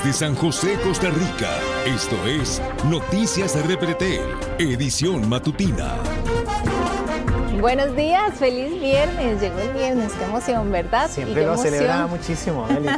Desde San José, Costa Rica, esto es Noticias RPTL, edición matutina. Buenos días, feliz viernes, llegó el viernes, qué emoción, ¿verdad? Siempre lo celebraba muchísimo, Eli.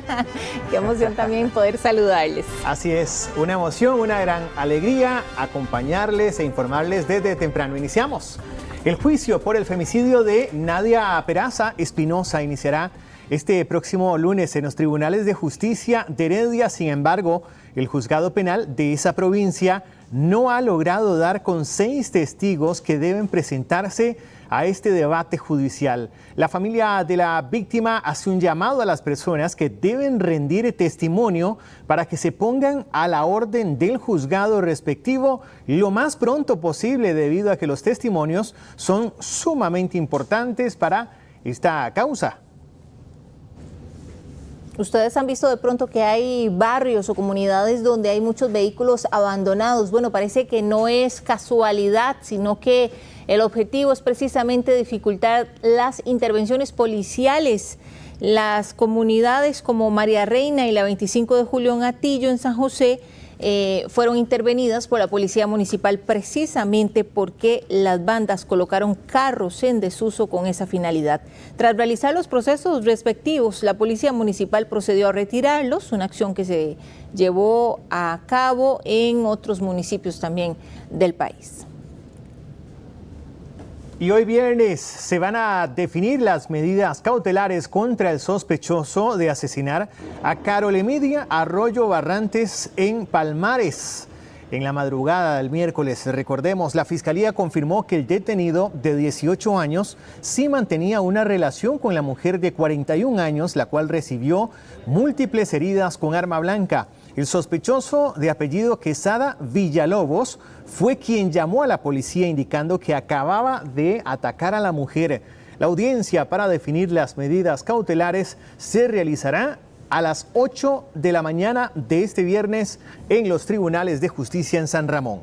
Qué emoción también poder saludarles. Así es, una emoción, una gran alegría acompañarles e informarles desde temprano. Iniciamos. El juicio por el femicidio de Nadia Peraza Espinosa iniciará este próximo lunes en los tribunales de justicia de Heredia. Sin embargo, el juzgado penal de esa provincia no ha logrado dar con 6 testigos que deben presentarse a este debate judicial. La familia de la víctima hace un llamado a las personas que deben rendir testimonio para que se pongan a la orden del juzgado respectivo lo más pronto posible, debido a que los testimonios son sumamente importantes para esta causa. Ustedes han visto de pronto que hay barrios o comunidades donde hay muchos vehículos abandonados. Bueno, parece que no es casualidad, sino que el objetivo es precisamente dificultar las intervenciones policiales. Las comunidades como María Reina y la 25 de Julio en Atillo, en San José, fueron intervenidas por la Policía Municipal precisamente porque las bandas colocaron carros en desuso con esa finalidad. Tras realizar los procesos respectivos, la Policía Municipal procedió a retirarlos, una acción que se llevó a cabo en otros municipios también del país. Y hoy viernes se van a definir las medidas cautelares contra el sospechoso de asesinar a Carol Emidia Arroyo Barrantes en Palmares. En la madrugada del miércoles, recordemos, la Fiscalía confirmó que el detenido de 18 años sí mantenía una relación con la mujer de 41 años, la cual recibió múltiples heridas con arma blanca. El sospechoso, de apellido Quesada Villalobos, fue quien llamó a la policía indicando que acababa de atacar a la mujer. La audiencia para definir las medidas cautelares se realizará a las 8 de la mañana de este viernes en los tribunales de justicia en San Ramón.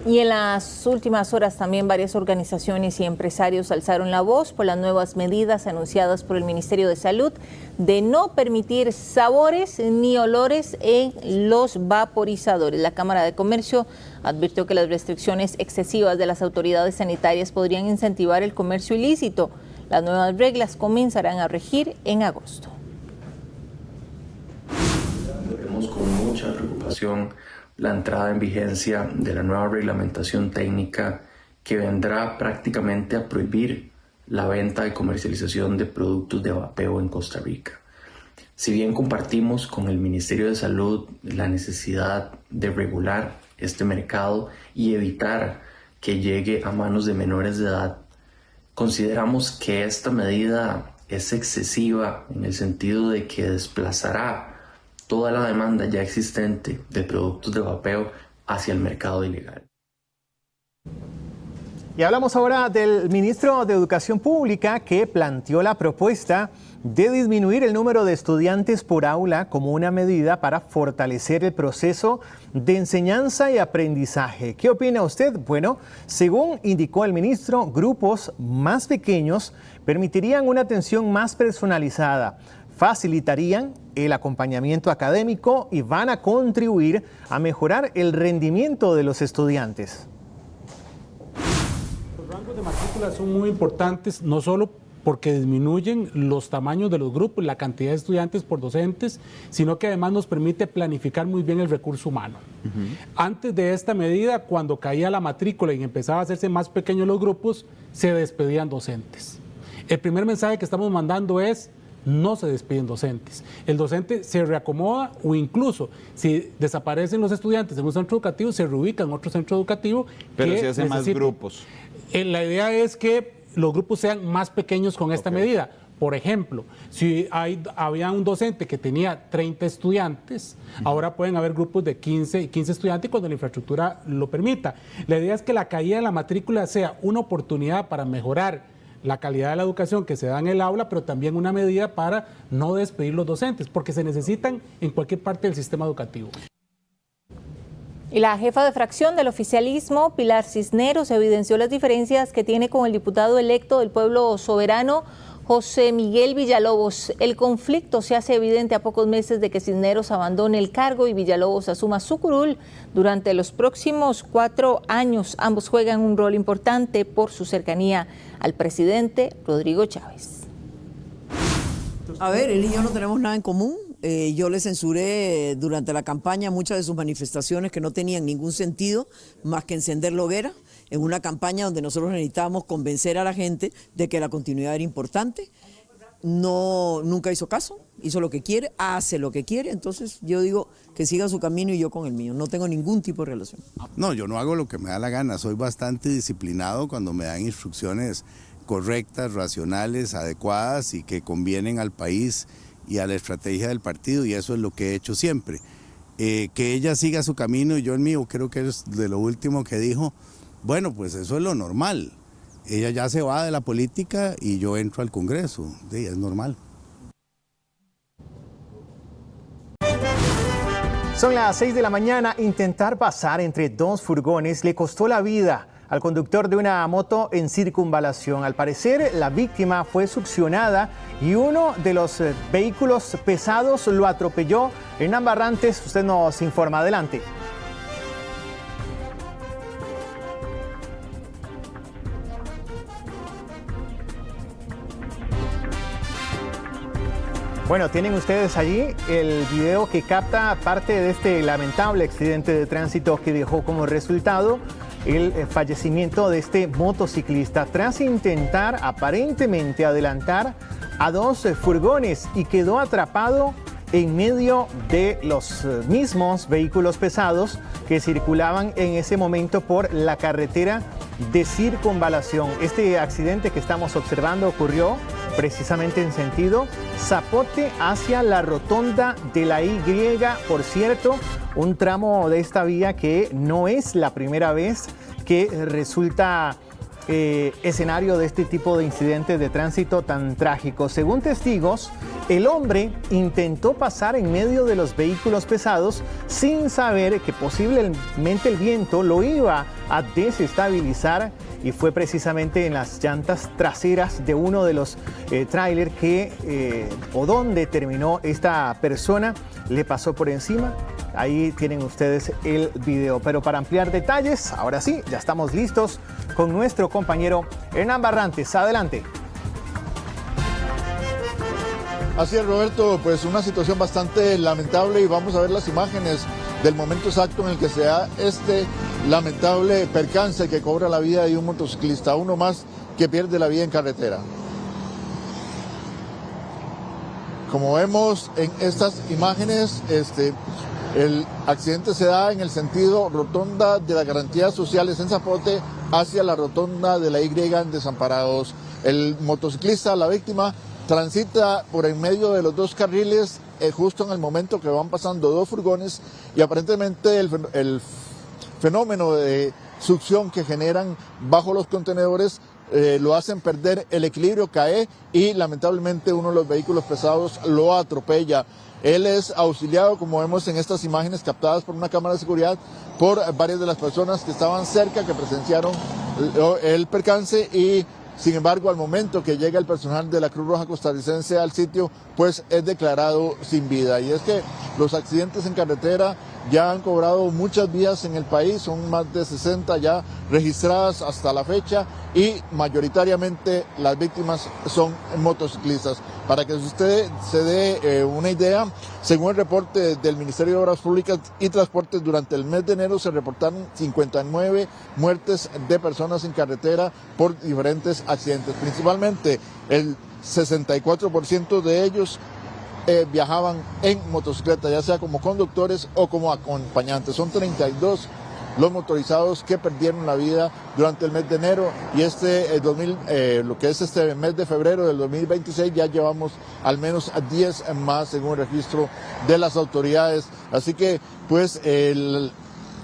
Y en las últimas horas también varias organizaciones y empresarios alzaron la voz por las nuevas medidas anunciadas por el Ministerio de Salud de no permitir sabores ni olores en los vaporizadores. La Cámara de Comercio advirtió que las restricciones excesivas de las autoridades sanitarias podrían incentivar el comercio ilícito. Las nuevas reglas comenzarán a regir en agosto. Vemos con mucha preocupación la entrada en vigencia de la nueva reglamentación técnica que vendrá prácticamente a prohibir la venta y comercialización de productos de vapeo en Costa Rica. Si bien compartimos con el Ministerio de Salud la necesidad de regular este mercado y evitar que llegue a manos de menores de edad, consideramos que esta medida es excesiva en el sentido de que desplazará toda la demanda ya existente de productos de vapeo hacia el mercado ilegal. Y hablamos ahora del ministro de Educación Pública, que planteó la propuesta de disminuir el número de estudiantes por aula como una medida para fortalecer el proceso de enseñanza y aprendizaje. ¿Qué opina usted? Bueno, según indicó el ministro, grupos más pequeños permitirían una atención más personalizada, facilitarían el acompañamiento académico y van a contribuir a mejorar el rendimiento de los estudiantes. Los rangos de matrícula son muy importantes, no solo porque disminuyen los tamaños de los grupos, la cantidad de estudiantes por docentes, sino que además nos permite planificar muy bien el recurso humano. Antes de esta medida, cuando caía la matrícula y empezaba a hacerse más pequeños los grupos, se despedían docentes. El primer mensaje que estamos mandando es: no se despiden docentes. El docente se reacomoda, o incluso si desaparecen los estudiantes en un centro educativo, se reubican en otro centro educativo. Pero se hacen más grupos. La idea es que los grupos sean más pequeños con esta medida. Por ejemplo, si había un docente que tenía 30 estudiantes, ahora pueden haber grupos de 15 estudiantes cuando la infraestructura lo permita. La idea es que la caída de la matrícula sea una oportunidad para mejorar la calidad de la educación que se da en el aula, pero también una medida para no despedir los docentes, porque se necesitan en cualquier parte del sistema educativo. Y la jefa de fracción del oficialismo, Pilar Cisneros, evidenció las diferencias que tiene con el diputado electo del Pueblo Soberano, José Miguel Villalobos, el conflicto se hace evidente a pocos meses de que Cisneros abandone el cargo y Villalobos asuma su curul. Durante los próximos 4 años, ambos juegan un rol importante por su cercanía al presidente Rodrigo Chávez. A ver, él y yo no tenemos nada en común. Yo le censuré durante la campaña muchas de sus manifestaciones que no tenían ningún sentido más que encender la hoguera en una campaña donde nosotros necesitábamos convencer a la gente de que la continuidad era importante. No, nunca hizo caso, hizo lo que quiere, hace lo que quiere, entonces yo digo que siga su camino y yo con el mío, no tengo ningún tipo de relación. No, yo no hago lo que me da la gana, soy bastante disciplinado cuando me dan instrucciones correctas, racionales, adecuadas y que convienen al país y a la estrategia del partido, y eso es lo que he hecho siempre. Que ella siga su camino y yo el mío, creo que es de lo último que dijo. Bueno, pues eso es lo normal. Ella ya se va de la política y yo entro al Congreso. Sí, es normal. Son las 6 de la mañana. Intentar pasar entre 2 furgones le costó la vida al conductor de una moto en circunvalación. Al parecer, la víctima fue succionada y uno de los vehículos pesados lo atropelló. Hernán Barrantes, usted nos informa. Adelante. Bueno, tienen ustedes allí el video que capta parte de este lamentable accidente de tránsito que dejó como resultado el fallecimiento de este motociclista tras intentar aparentemente adelantar a 2 furgones y quedó atrapado en medio de los mismos vehículos pesados que circulaban en ese momento por la carretera de circunvalación. Este accidente que estamos observando ocurrió precisamente en sentido Zapote hacia la rotonda de la Y. Por cierto, un tramo de esta vía que no es la primera vez que resulta escenario de este tipo de incidentes de tránsito tan trágicos. Según testigos, el hombre intentó pasar en medio de los vehículos pesados sin saber que posiblemente el viento lo iba a desestabilizar y fue precisamente en las llantas traseras de uno de los tráiler o donde terminó esta persona, le pasó por encima. Ahí tienen ustedes el video. Pero para ampliar detalles, ahora sí, ya estamos listos con nuestro compañero Hernán Barrantes. Adelante. Así es, Roberto, pues una situación bastante lamentable y vamos a ver las imágenes del momento exacto en el que se da este lamentable percance que cobra la vida de un motociclista, uno más que pierde la vida en carretera. Como vemos en estas imágenes, el accidente se da en el sentido rotonda de las garantías sociales en Zapote hacia la rotonda de la Y en Desamparados. El motociclista, la víctima, transita por en medio de los 2 carriles justo en el momento que van pasando 2 furgones y aparentemente el fenómeno de succión que generan bajo los contenedores lo hacen perder el equilibrio, cae y lamentablemente uno de los vehículos pesados lo atropella. Él es auxiliado, como vemos en estas imágenes captadas por una cámara de seguridad, por varias de las personas que estaban cerca, que presenciaron el percance y, sin embargo, al momento que llega el personal de la Cruz Roja Costarricense al sitio, pues es declarado sin vida. Y es que los accidentes en carretera ya han cobrado muchas vidas en el país, son más de 60 ya registradas hasta la fecha y mayoritariamente las víctimas son motociclistas. Para que usted se dé una idea, según el reporte del Ministerio de Obras Públicas y Transportes, durante el mes de enero se reportaron 59 muertes de personas en carretera por diferentes accidentes. Principalmente el 64% de ellos viajaban en motocicleta, ya sea como conductores o como acompañantes. Son 32 los motorizados que perdieron la vida durante el mes de enero y lo que es este mes de febrero del 2026 ya llevamos al menos 10 más según el registro de las autoridades. Así que pues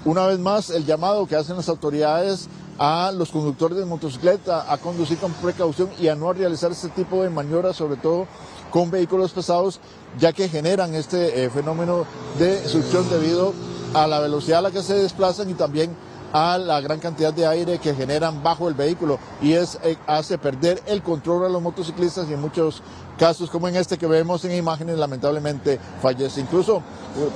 una vez más el llamado que hacen las autoridades a los conductores de motocicleta a conducir con precaución y a no realizar este tipo de maniobras, sobre todo con vehículos pesados, ya que generan este fenómeno de succión debido a la velocidad a la que se desplazan y también a la gran cantidad de aire que generan bajo el vehículo y hace perder el control a los motociclistas y en muchos casos como en este que vemos en imágenes lamentablemente fallece. Incluso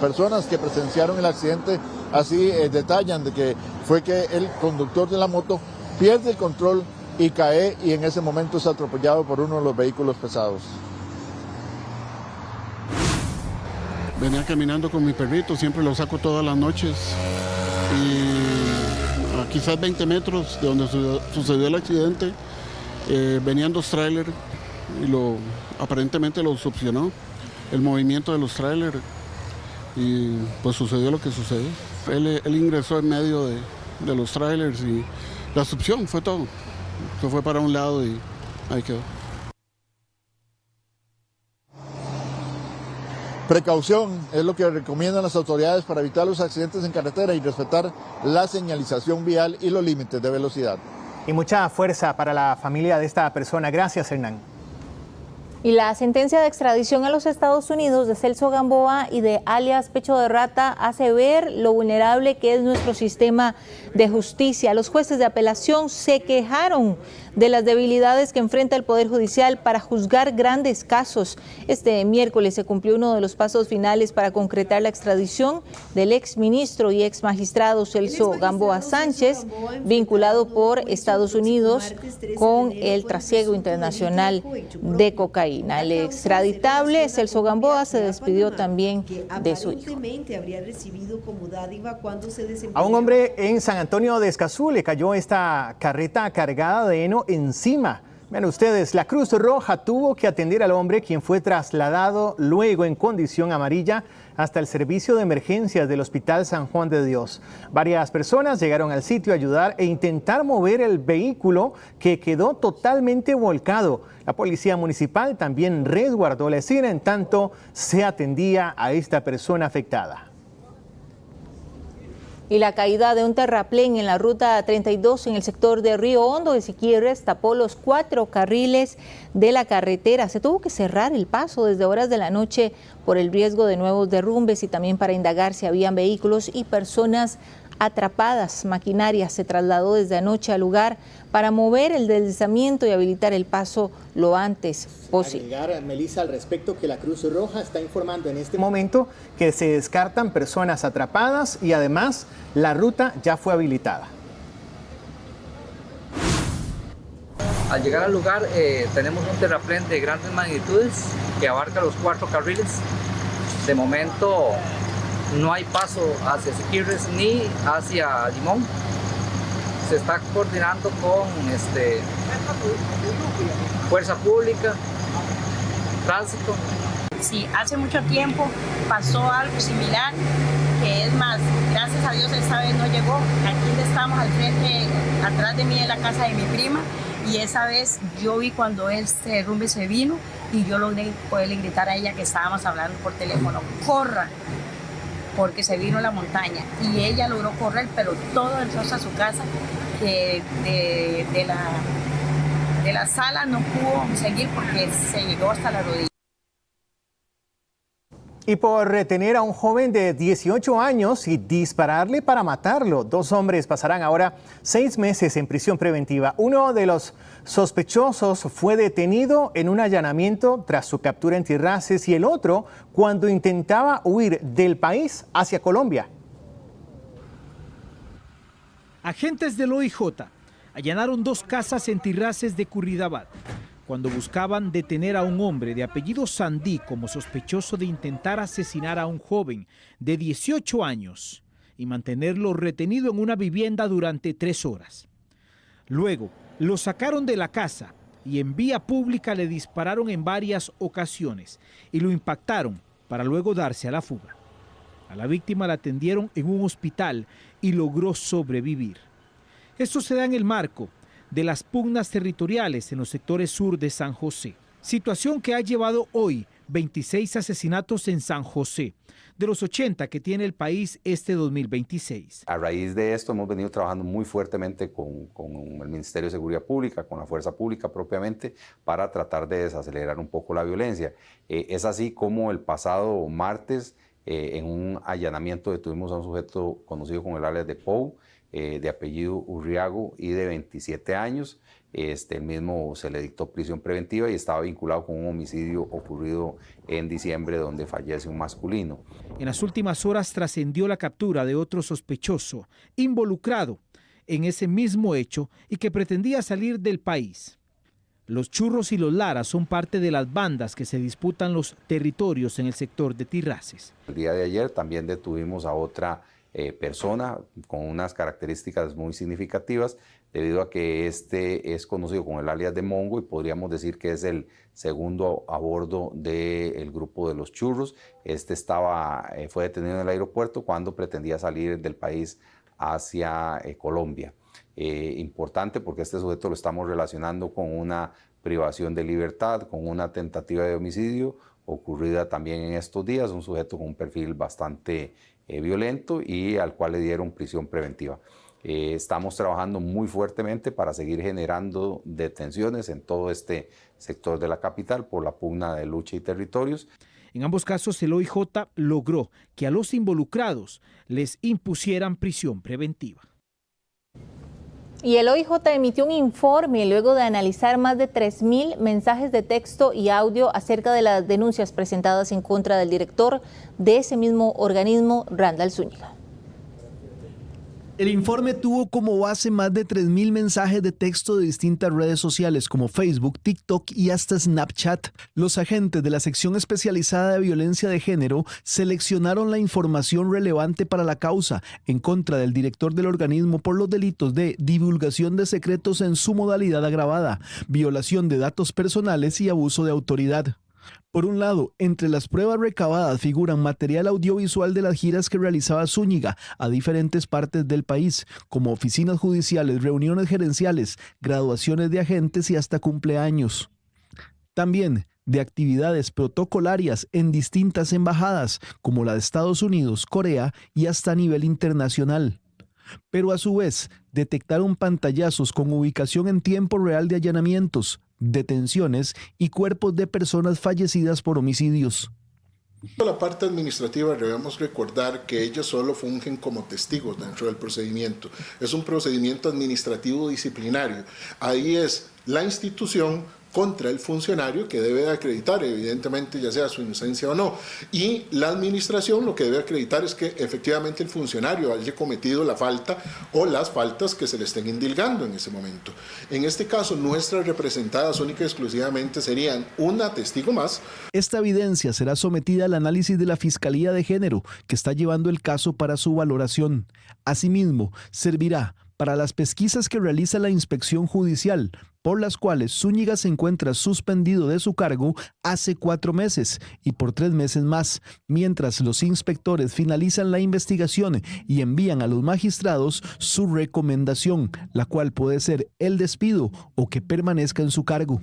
personas que presenciaron el accidente así detallan de que fue que el conductor de la moto pierde el control y cae y en ese momento es atropellado por uno de los vehículos pesados. Venía caminando con mi perrito, siempre lo saco todas las noches y a quizás 20 metros de donde sucedió el accidente venían dos trailers y aparentemente lo succionó el movimiento de los trailers y pues sucedió lo que sucedió. Él ingresó en medio de los trailers y la succión fue todo. Se fue para un lado y ahí quedó. Precaución es lo que recomiendan las autoridades para evitar los accidentes en carretera y respetar la señalización vial y los límites de velocidad. Y mucha fuerza para la familia de esta persona. Gracias, Hernán. Y la sentencia de extradición a los Estados Unidos de Celso Gamboa y de alias Pecho de Rata hace ver lo vulnerable que es nuestro sistema de justicia. Los jueces de apelación se quejaron de las debilidades que enfrenta el Poder Judicial para juzgar grandes casos. Este miércoles se cumplió uno de los pasos finales para concretar la extradición del exministro y exmagistrado Celso Gamboa Sánchez, vinculado por Estados Unidos con el trasiego internacional de cocaína. El extraditable Celso Gamboa se despidió también de su hijo. A un hombre en San Antonio de Escazú le cayó esta carreta cargada de heno encima. Vean ustedes, la Cruz Roja tuvo que atender al hombre, quien fue trasladado luego en condición amarilla hasta el servicio de emergencias del Hospital San Juan de Dios. Varias personas llegaron al sitio a ayudar e intentar mover el vehículo que quedó totalmente volcado. La policía municipal también resguardó la escena en tanto se atendía a esta persona afectada. Y la caída de un terraplén en la ruta 32 en el sector de Río Hondo de Siquirres tapó los 4 carriles de la carretera. Se tuvo que cerrar el paso desde horas de la noche por el riesgo de nuevos derrumbes y también para indagar si habían vehículos y personas atrapadas. Maquinaria se trasladó desde anoche al lugar para mover el deslizamiento y habilitar el paso lo antes posible. Agregar, Melissa, al respecto que la Cruz Roja está informando en este momento que se descartan personas atrapadas y además la ruta ya fue habilitada. Al llegar al lugar tenemos un terraplén de grandes magnitudes que abarca los 4 carriles. De momento no hay paso hacia Siquirres ni hacia Limón. Se está coordinando con Fuerza Pública, Tránsito. Sí, hace mucho tiempo pasó algo similar, que es más, gracias a Dios esta vez no llegó. Aquí estamos al frente, atrás de mí en la casa de mi prima, y esa vez yo vi cuando este derrumbe se vino y yo logré poderle gritar a ella que estábamos hablando por teléfono, corra, porque se vino la montaña, y ella logró correr, pero todo entró hasta su casa, que de la sala no pudo seguir porque se llegó hasta la rodilla. Y por retener a un joven de 18 años y dispararle para matarlo, 2 hombres pasarán ahora 6 meses en prisión preventiva. Uno de los sospechosos fue detenido en un allanamiento tras su captura en Tirraces y el otro cuando intentaba huir del país hacia Colombia. Agentes del OIJ allanaron 2 casas en Tirraces de Curridabat cuando buscaban detener a un hombre de apellido Sandí como sospechoso de intentar asesinar a un joven de 18 años y mantenerlo retenido en una vivienda durante 3 horas. Luego, lo sacaron de la casa y en vía pública le dispararon en varias ocasiones y lo impactaron para luego darse a la fuga. A la víctima la atendieron en un hospital y logró sobrevivir. Esto se da en el marco de las pugnas territoriales en los sectores sur de San José. Situación que ha llevado hoy 26 asesinatos en San José, de los 80 que tiene el país este 2026. A raíz de esto hemos venido trabajando muy fuertemente con el Ministerio de Seguridad Pública, con la Fuerza Pública propiamente, para tratar de desacelerar un poco la violencia. Es así como el pasado martes, en un allanamiento detuvimos a un sujeto conocido con el alias de Pou, de apellido Urriago y de 27 años. El mismo se le dictó prisión preventiva y estaba vinculado con un homicidio ocurrido en diciembre donde fallece un masculino. En las últimas horas trascendió la captura de otro sospechoso involucrado en ese mismo hecho y que pretendía salir del país. Los Churros y los Lara son parte de las bandas que se disputan los territorios en el sector de Tirraces. El día de ayer también detuvimos a otra persona con unas características muy significativas debido a que este es conocido con el alias de Mongo y podríamos decir que es el segundo a bordo del grupo de los Churros. Fue detenido en el aeropuerto cuando pretendía salir del país hacia Colombia. Importante porque este sujeto lo estamos relacionando con una privación de libertad, con una tentativa de homicidio ocurrida también en estos días, un sujeto con un perfil bastante violento y al cual le dieron prisión preventiva. Estamos trabajando muy fuertemente para seguir generando detenciones en todo este sector de la capital por la pugna de lucha y territorios. En ambos casos, el OIJ logró que a los involucrados les impusieran prisión preventiva. Y el OIJ emitió un informe luego de analizar más de 3.000 mensajes de texto y audio acerca de las denuncias presentadas en contra del director de ese mismo organismo, Randall Zúñiga. El informe tuvo como base más de 3.000 mensajes de texto de distintas redes sociales como Facebook, TikTok y hasta Snapchat. Los agentes de la sección especializada de violencia de género seleccionaron la información relevante para la causa en contra del director del organismo por los delitos de divulgación de secretos en su modalidad agravada, violación de datos personales y abuso de autoridad. Por un lado, entre las pruebas recabadas figuran material audiovisual de las giras que realizaba Zúñiga a diferentes partes del país, como oficinas judiciales, reuniones gerenciales, graduaciones de agentes y hasta cumpleaños. También de actividades protocolarias en distintas embajadas, como la de Estados Unidos, Corea y hasta a nivel internacional. Pero a su vez, detectaron pantallazos con ubicación en tiempo real de allanamientos, detenciones y cuerpos de personas fallecidas por homicidios. La parte administrativa debemos recordar que ellos solo fungen como testigos dentro del procedimiento. Es un procedimiento administrativo disciplinario. Ahí es la institución contra el funcionario que debe de acreditar, evidentemente, ya sea su inocencia o no. Y la administración lo que debe acreditar es que efectivamente el funcionario haya cometido la falta o las faltas que se le estén indilgando en ese momento. En este caso, nuestras representadas única y exclusivamente serían una testigo más. Esta evidencia será sometida al análisis de la Fiscalía de Género, que está llevando el caso para su valoración. Asimismo, servirá para las pesquisas que realiza la Inspección Judicial, por las cuales Zúñiga se encuentra suspendido de su cargo hace 4 meses y por 3 meses más, mientras los inspectores finalizan la investigación y envían a los magistrados su recomendación, la cual puede ser el despido o que permanezca en su cargo.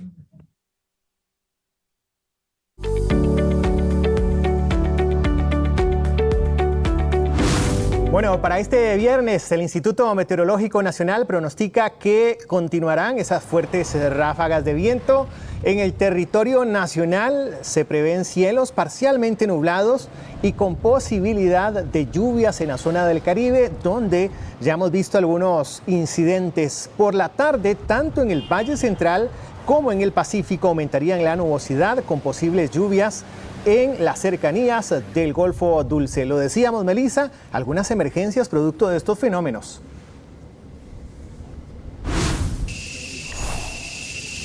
Bueno, para este viernes el Instituto Meteorológico Nacional pronostica que continuarán esas fuertes ráfagas de viento. En el territorio nacional se prevén cielos parcialmente nublados y con posibilidad de lluvias en la zona del Caribe, donde ya hemos visto algunos incidentes. Por la tarde, tanto en el Valle Central como en el Pacífico aumentarían la nubosidad con posibles lluvias en las cercanías del Golfo Dulce. Lo decíamos, Melissa, algunas emergencias producto de estos fenómenos.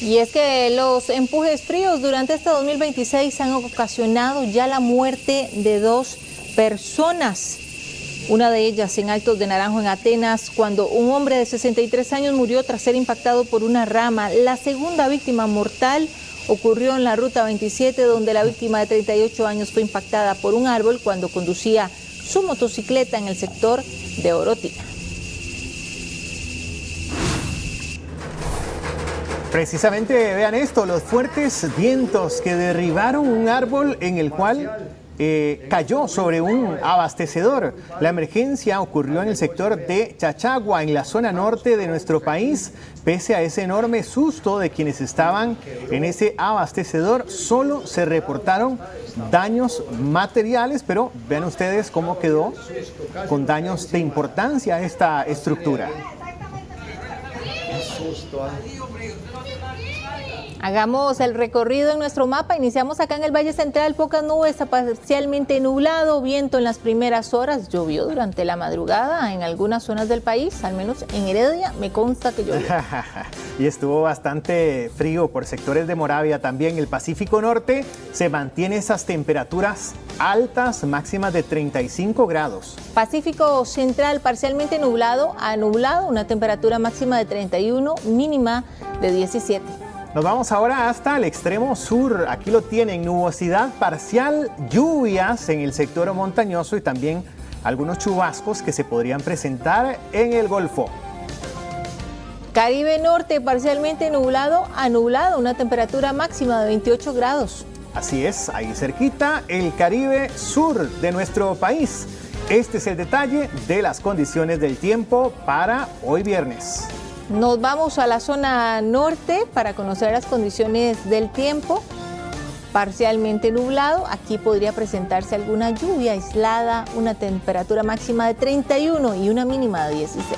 Y es que los empujes fríos durante este 2026 han ocasionado ya la muerte de 2 personas. Una de ellas en Altos de Naranjo, en Atenas, cuando un hombre de 63 años murió tras ser impactado por una rama. La segunda víctima mortal ocurrió en la Ruta 27, donde la víctima de 38 años fue impactada por un árbol cuando conducía su motocicleta en el sector de Orotina. Precisamente, vean esto, los fuertes vientos que derribaron un árbol en el cual cayó sobre un abastecedor. La emergencia ocurrió en el sector de Chachagua, en la zona norte de nuestro país. Pese a ese enorme susto de quienes estaban en ese abastecedor, solo se reportaron daños materiales, pero vean ustedes cómo quedó con daños de importancia esta estructura. Hagamos el recorrido en nuestro mapa. Iniciamos acá en el Valle Central, pocas nubes, parcialmente nublado, viento en las primeras horas, llovió durante la madrugada en algunas zonas del país, al menos en Heredia me consta que llovió. Y estuvo bastante frío por sectores de Moravia también. El Pacífico Norte se mantiene esas temperaturas altas, máximas de 35 grados. Pacífico Central parcialmente nublado a nublado, una temperatura máxima de 31, mínima de 17. Nos vamos ahora hasta el extremo sur. Aquí lo tienen, nubosidad parcial, lluvias en el sector montañoso y también algunos chubascos que se podrían presentar en el Golfo. Caribe Norte parcialmente nublado a nublado, una temperatura máxima de 28 grados. Así es, ahí cerquita, el Caribe Sur de nuestro país. Este es el detalle de las condiciones del tiempo para hoy viernes. Nos vamos a la zona norte para conocer las condiciones del tiempo. Parcialmente nublado, aquí podría presentarse alguna lluvia aislada, una temperatura máxima de 31 y una mínima de 16.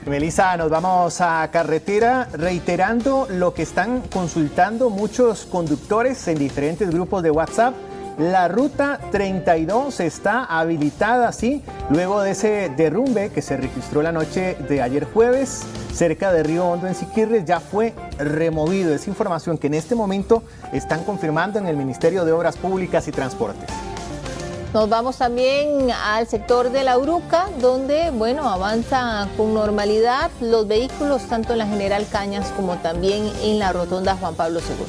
Melissa, nos vamos a carretera reiterando lo que están consultando muchos conductores en diferentes grupos de WhatsApp. La ruta 32 está habilitada, sí, luego de ese derrumbe que se registró la noche de ayer jueves cerca de Río Hondo en Siquirres, ya fue removido. Es información que en este momento están confirmando en el Ministerio de Obras Públicas y Transportes. Nos vamos también al sector de La Uruca, donde, bueno, avanza con normalidad los vehículos, tanto en la General Cañas como también en la rotonda Juan Pablo II.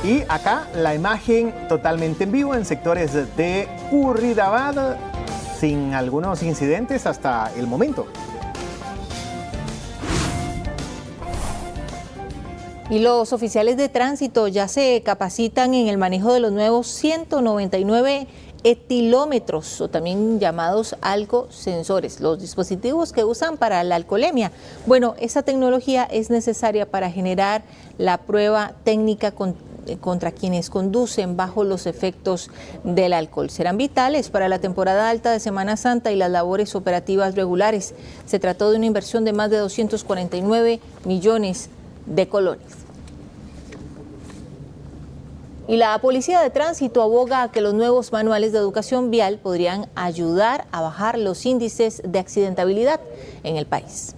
Y acá la imagen totalmente en vivo en sectores de Curridabat, sin algunos incidentes hasta el momento. Y los oficiales de tránsito ya se capacitan en el manejo de los nuevos 199 etilómetros, o también llamados alcosensores, los dispositivos que usan para la alcoholemia. Bueno, esa tecnología es necesaria para generar la prueba técnica contra quienes conducen bajo los efectos del alcohol. Serán vitales para la temporada alta de Semana Santa y las labores operativas regulares. Se trató de una inversión de más de 249 millones de colones. Y la Policía de Tránsito aboga a que los nuevos manuales de educación vial podrían ayudar a bajar los índices de accidentabilidad en el país.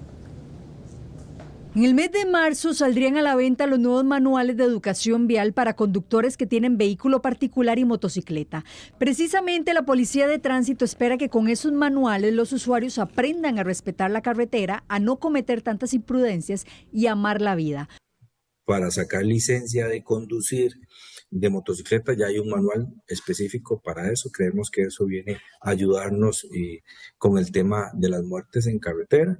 En el mes de marzo saldrían a la venta los nuevos manuales de educación vial para conductores que tienen vehículo particular y motocicleta. Precisamente la Policía de Tránsito espera que con esos manuales los usuarios aprendan a respetar la carretera, a no cometer tantas imprudencias y a amar la vida. Para sacar licencia de conducir de motocicleta ya hay un manual específico para eso. Creemos que eso viene a ayudarnos con el tema de las muertes en carretera.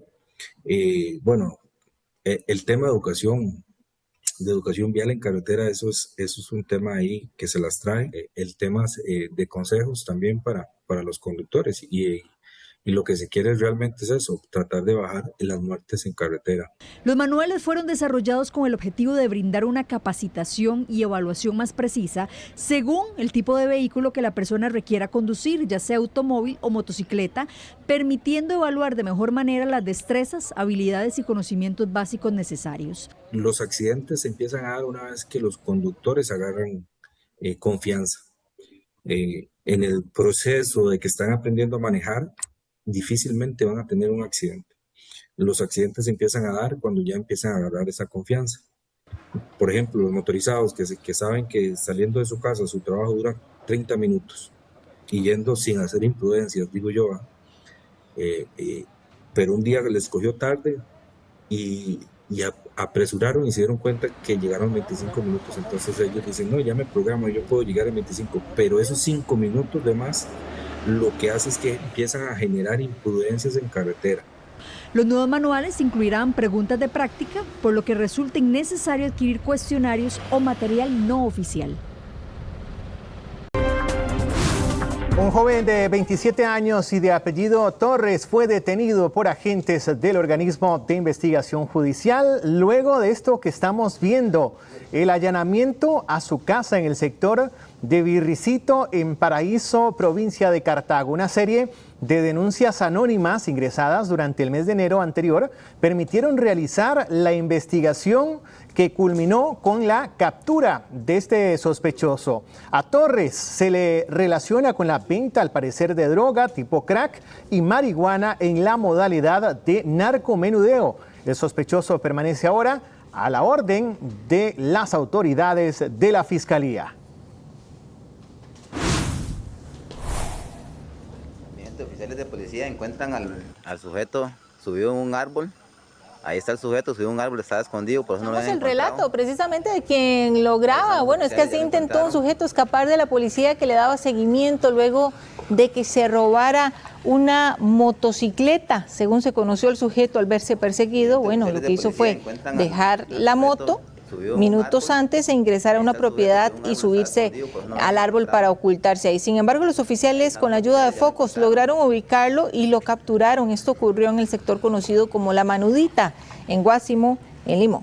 El tema de educación vial en carretera, eso es un tema ahí que se las trae. El tema de consejos también para los conductores y lo que se quiere realmente es eso, tratar de bajar las muertes en carretera. Los manuales fueron desarrollados con el objetivo de brindar una capacitación y evaluación más precisa según el tipo de vehículo que la persona requiera conducir, ya sea automóvil o motocicleta, permitiendo evaluar de mejor manera las destrezas, habilidades y conocimientos básicos necesarios. Los accidentes se empiezan a dar una vez que los conductores agarran confianza. En el proceso de que están aprendiendo a manejar, difícilmente van a tener un accidente. Los accidentes se empiezan a dar cuando ya empiezan a agarrar esa confianza. Por ejemplo, los motorizados que saben que saliendo de su casa su trabajo dura 30 minutos y yendo sin hacer imprudencias, digo yo, pero un día les cogió tarde y apresuraron y se dieron cuenta que llegaron 25 minutos. Entonces ellos dicen, no, ya me programo, yo puedo llegar en 25, pero esos 5 minutos de más lo que hace es que empiezan a generar imprudencias en carretera. Los nuevos manuales incluirán preguntas de práctica, por lo que resulta innecesario adquirir cuestionarios o material no oficial. Un joven de 27 años y de apellido Torres fue detenido por agentes del organismo de investigación judicial luego de esto que estamos viendo, el allanamiento a su casa en el sector de Virricito, en Paraíso, provincia de Cartago. Una serie de denuncias anónimas ingresadas durante el mes de enero anterior permitieron realizar la investigación que culminó con la captura de este sospechoso. A Torres se le relaciona con la venta, al parecer, de droga tipo crack y marihuana en la modalidad de narcomenudeo. El sospechoso permanece ahora a la orden de las autoridades de la Fiscalía. Oficiales de policía encuentran al sujeto subido en un árbol. Ahí está el sujeto subido en un árbol, estaba escondido, por eso no lo habían encontrado. El relato precisamente de quien lo graba. Bueno, es que así intentó un sujeto escapar de la policía que le daba seguimiento luego de que se robara una motocicleta. Según se conoció el sujeto al verse perseguido, bueno, lo que hizo fue dejar la moto minutos antes e ingresar a una propiedad y subirse al árbol para ocultarse ahí. Sin embargo, los oficiales, con la ayuda de focos, lograron ubicarlo y lo capturaron. Esto ocurrió en el sector conocido como La Manudita, en Guásimo, en Limón.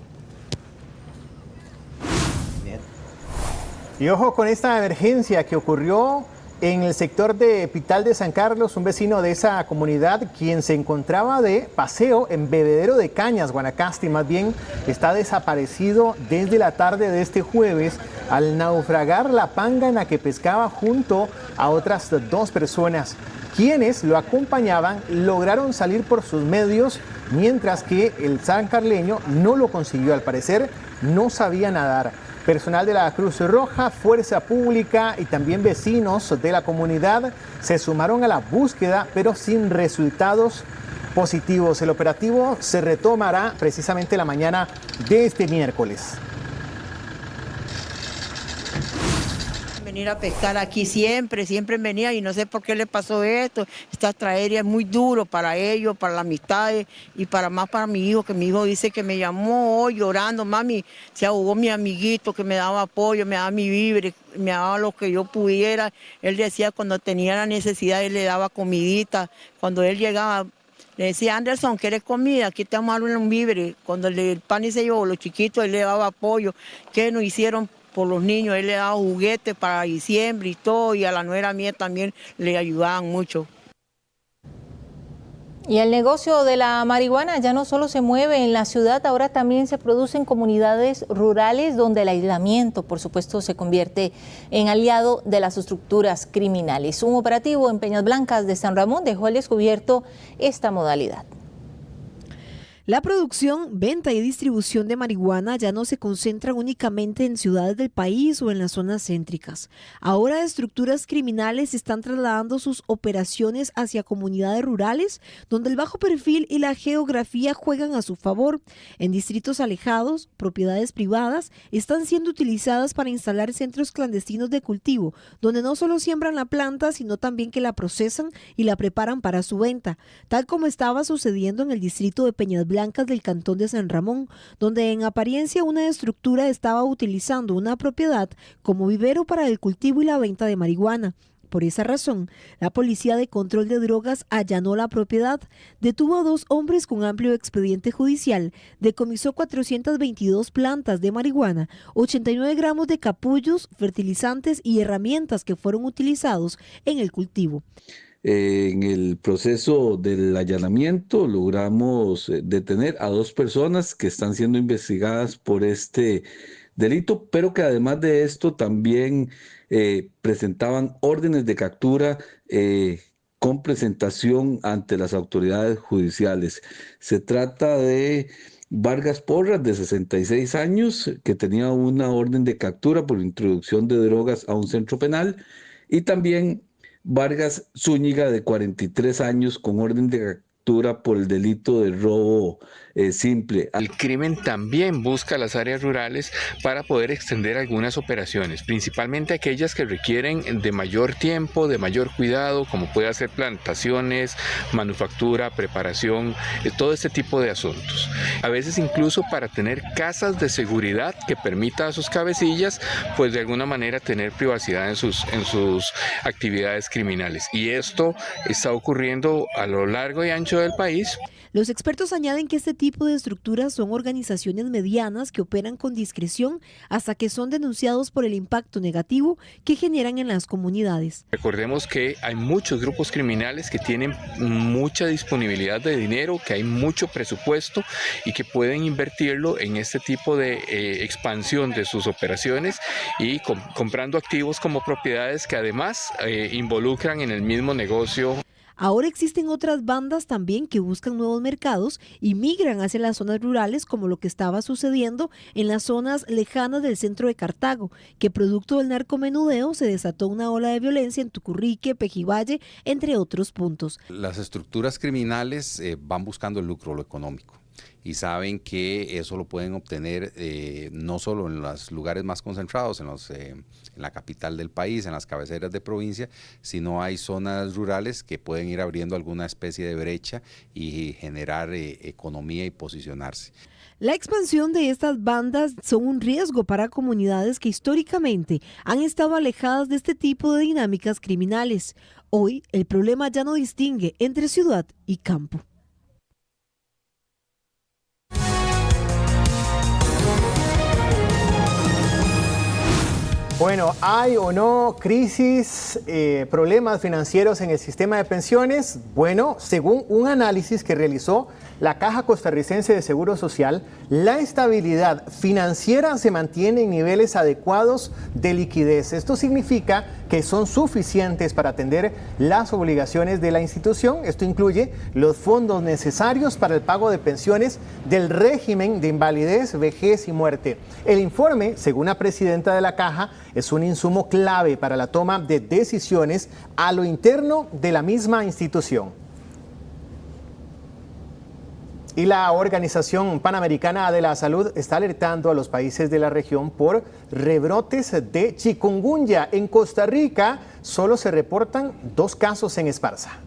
Y ojo con esta emergencia que ocurrió en el sector de Pital de San Carlos. Un vecino de esa comunidad, quien se encontraba de paseo en Bebedero de Cañas, Guanacaste, más bien, está desaparecido desde la tarde de este jueves al naufragar la panga en la que pescaba junto a otras 2 personas. Quienes lo acompañaban lograron salir por sus medios, mientras que el sancarleño no lo consiguió. Al parecer, no sabía nadar. Personal de la Cruz Roja, Fuerza Pública y también vecinos de la comunidad se sumaron a la búsqueda, pero sin resultados positivos. El operativo se retomará precisamente la mañana de este miércoles. Venir a pescar aquí siempre venía y no sé por qué le pasó esto. Esta tragedia es muy duro para ellos, para las amistades y para mi hijo, que mi hijo dice que me llamó hoy llorando, mami, se ahogó mi amiguito que me daba apoyo, me daba mi víveres, me daba lo que yo pudiera. Él decía cuando tenía la necesidad, él le daba comidita. Cuando él llegaba, le decía, Anderson, ¿quieres comida? Aquí te vamos a dar un víveres. Cuando el pan se llevó, los chiquitos, él le daba apoyo. ¿Qué nos hicieron por los niños? Él le daba juguetes para diciembre y todo, y a la nuera mía también le ayudaban mucho. Y el negocio de la marihuana ya no solo se mueve en la ciudad, ahora también se produce en comunidades rurales donde el aislamiento, por supuesto, se convierte en aliado de las estructuras criminales. Un operativo en Peñas Blancas de San Ramón dejó al descubierto esta modalidad. La producción, venta y distribución de marihuana ya no se concentran únicamente en ciudades del país o en las zonas céntricas. Ahora estructuras criminales están trasladando sus operaciones hacia comunidades rurales, donde el bajo perfil y la geografía juegan a su favor. En distritos alejados, propiedades privadas están siendo utilizadas para instalar centros clandestinos de cultivo, donde no solo siembran la planta, sino también que la procesan y la preparan para su venta, tal como estaba sucediendo en el distrito de Peñas Blancas del cantón de San Ramón, donde en apariencia una estructura estaba utilizando una propiedad como vivero para el cultivo y la venta de marihuana. Por esa razón, la Policía de Control de Drogas allanó la propiedad, detuvo a 2 hombres con amplio expediente judicial, decomisó 422 plantas de marihuana, 89 gramos de capullos, fertilizantes y herramientas que fueron utilizados en el cultivo. En el proceso del allanamiento logramos detener a 2 personas que están siendo investigadas por este delito, pero que además de esto también presentaban órdenes de captura con presentación ante las autoridades judiciales. Se trata de Vargas Porras, de 66 años, que tenía una orden de captura por introducción de drogas a un centro penal, y también Vargas Zúñiga, de 43 años, con orden captura por el delito de robo simple. El crimen también busca las áreas rurales para poder extender algunas operaciones, principalmente aquellas que requieren de mayor tiempo, de mayor cuidado, como puede ser plantaciones, manufactura, preparación, todo este tipo de asuntos. A veces incluso para tener casas de seguridad que permita a sus cabecillas, pues de alguna manera tener privacidad en sus actividades criminales. Y esto está ocurriendo a lo largo y ancho del país. Los expertos añaden que este tipo de estructuras son organizaciones medianas que operan con discreción hasta que son denunciados por el impacto negativo que generan en las comunidades. Recordemos que hay muchos grupos criminales que tienen mucha disponibilidad de dinero, que hay mucho presupuesto y que pueden invertirlo en este tipo de expansión de sus operaciones y comprando activos como propiedades que además involucran en el mismo negocio. Ahora existen otras bandas también que buscan nuevos mercados y migran hacia las zonas rurales, como lo que estaba sucediendo en las zonas lejanas del centro de Cartago, que producto del narcomenudeo se desató una ola de violencia en Tucurrique, Pejivalle, entre otros puntos. Las estructuras criminales van buscando el lucro, lo económico. Y saben que eso lo pueden obtener no solo en los lugares más concentrados, en la capital del país, en las cabeceras de provincia, sino hay zonas rurales que pueden ir abriendo alguna especie de brecha y generar economía y posicionarse. La expansión de estas bandas son un riesgo para comunidades que históricamente han estado alejadas de este tipo de dinámicas criminales. Hoy el problema ya no distingue entre ciudad y campo. Bueno, ¿hay o no crisis, problemas financieros en el sistema de pensiones? Bueno, según un análisis que realizó la Caja Costarricense de Seguro Social, la estabilidad financiera se mantiene en niveles adecuados de liquidez. Esto significa que son suficientes para atender las obligaciones de la institución. Esto incluye los fondos necesarios para el pago de pensiones del régimen de invalidez, vejez y muerte. El informe, según la presidenta de la Caja, es un insumo clave para la toma de decisiones a lo interno de la misma institución. Y la Organización Panamericana de la Salud está alertando a los países de la región por rebrotes de chikungunya. En Costa Rica solo se reportan 2 casos en Esparza.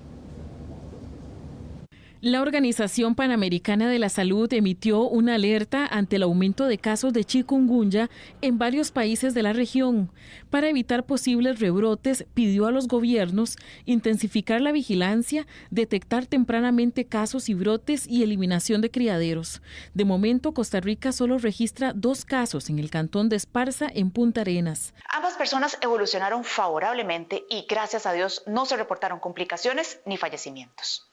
La Organización Panamericana de la Salud emitió una alerta ante el aumento de casos de chikungunya en varios países de la región. Para evitar posibles rebrotes, pidió a los gobiernos intensificar la vigilancia, detectar tempranamente casos y brotes y eliminación de criaderos. De momento, Costa Rica solo registra 2 casos en el cantón de Esparza, en Punta Arenas. Ambas personas evolucionaron favorablemente y, gracias a Dios, no se reportaron complicaciones ni fallecimientos.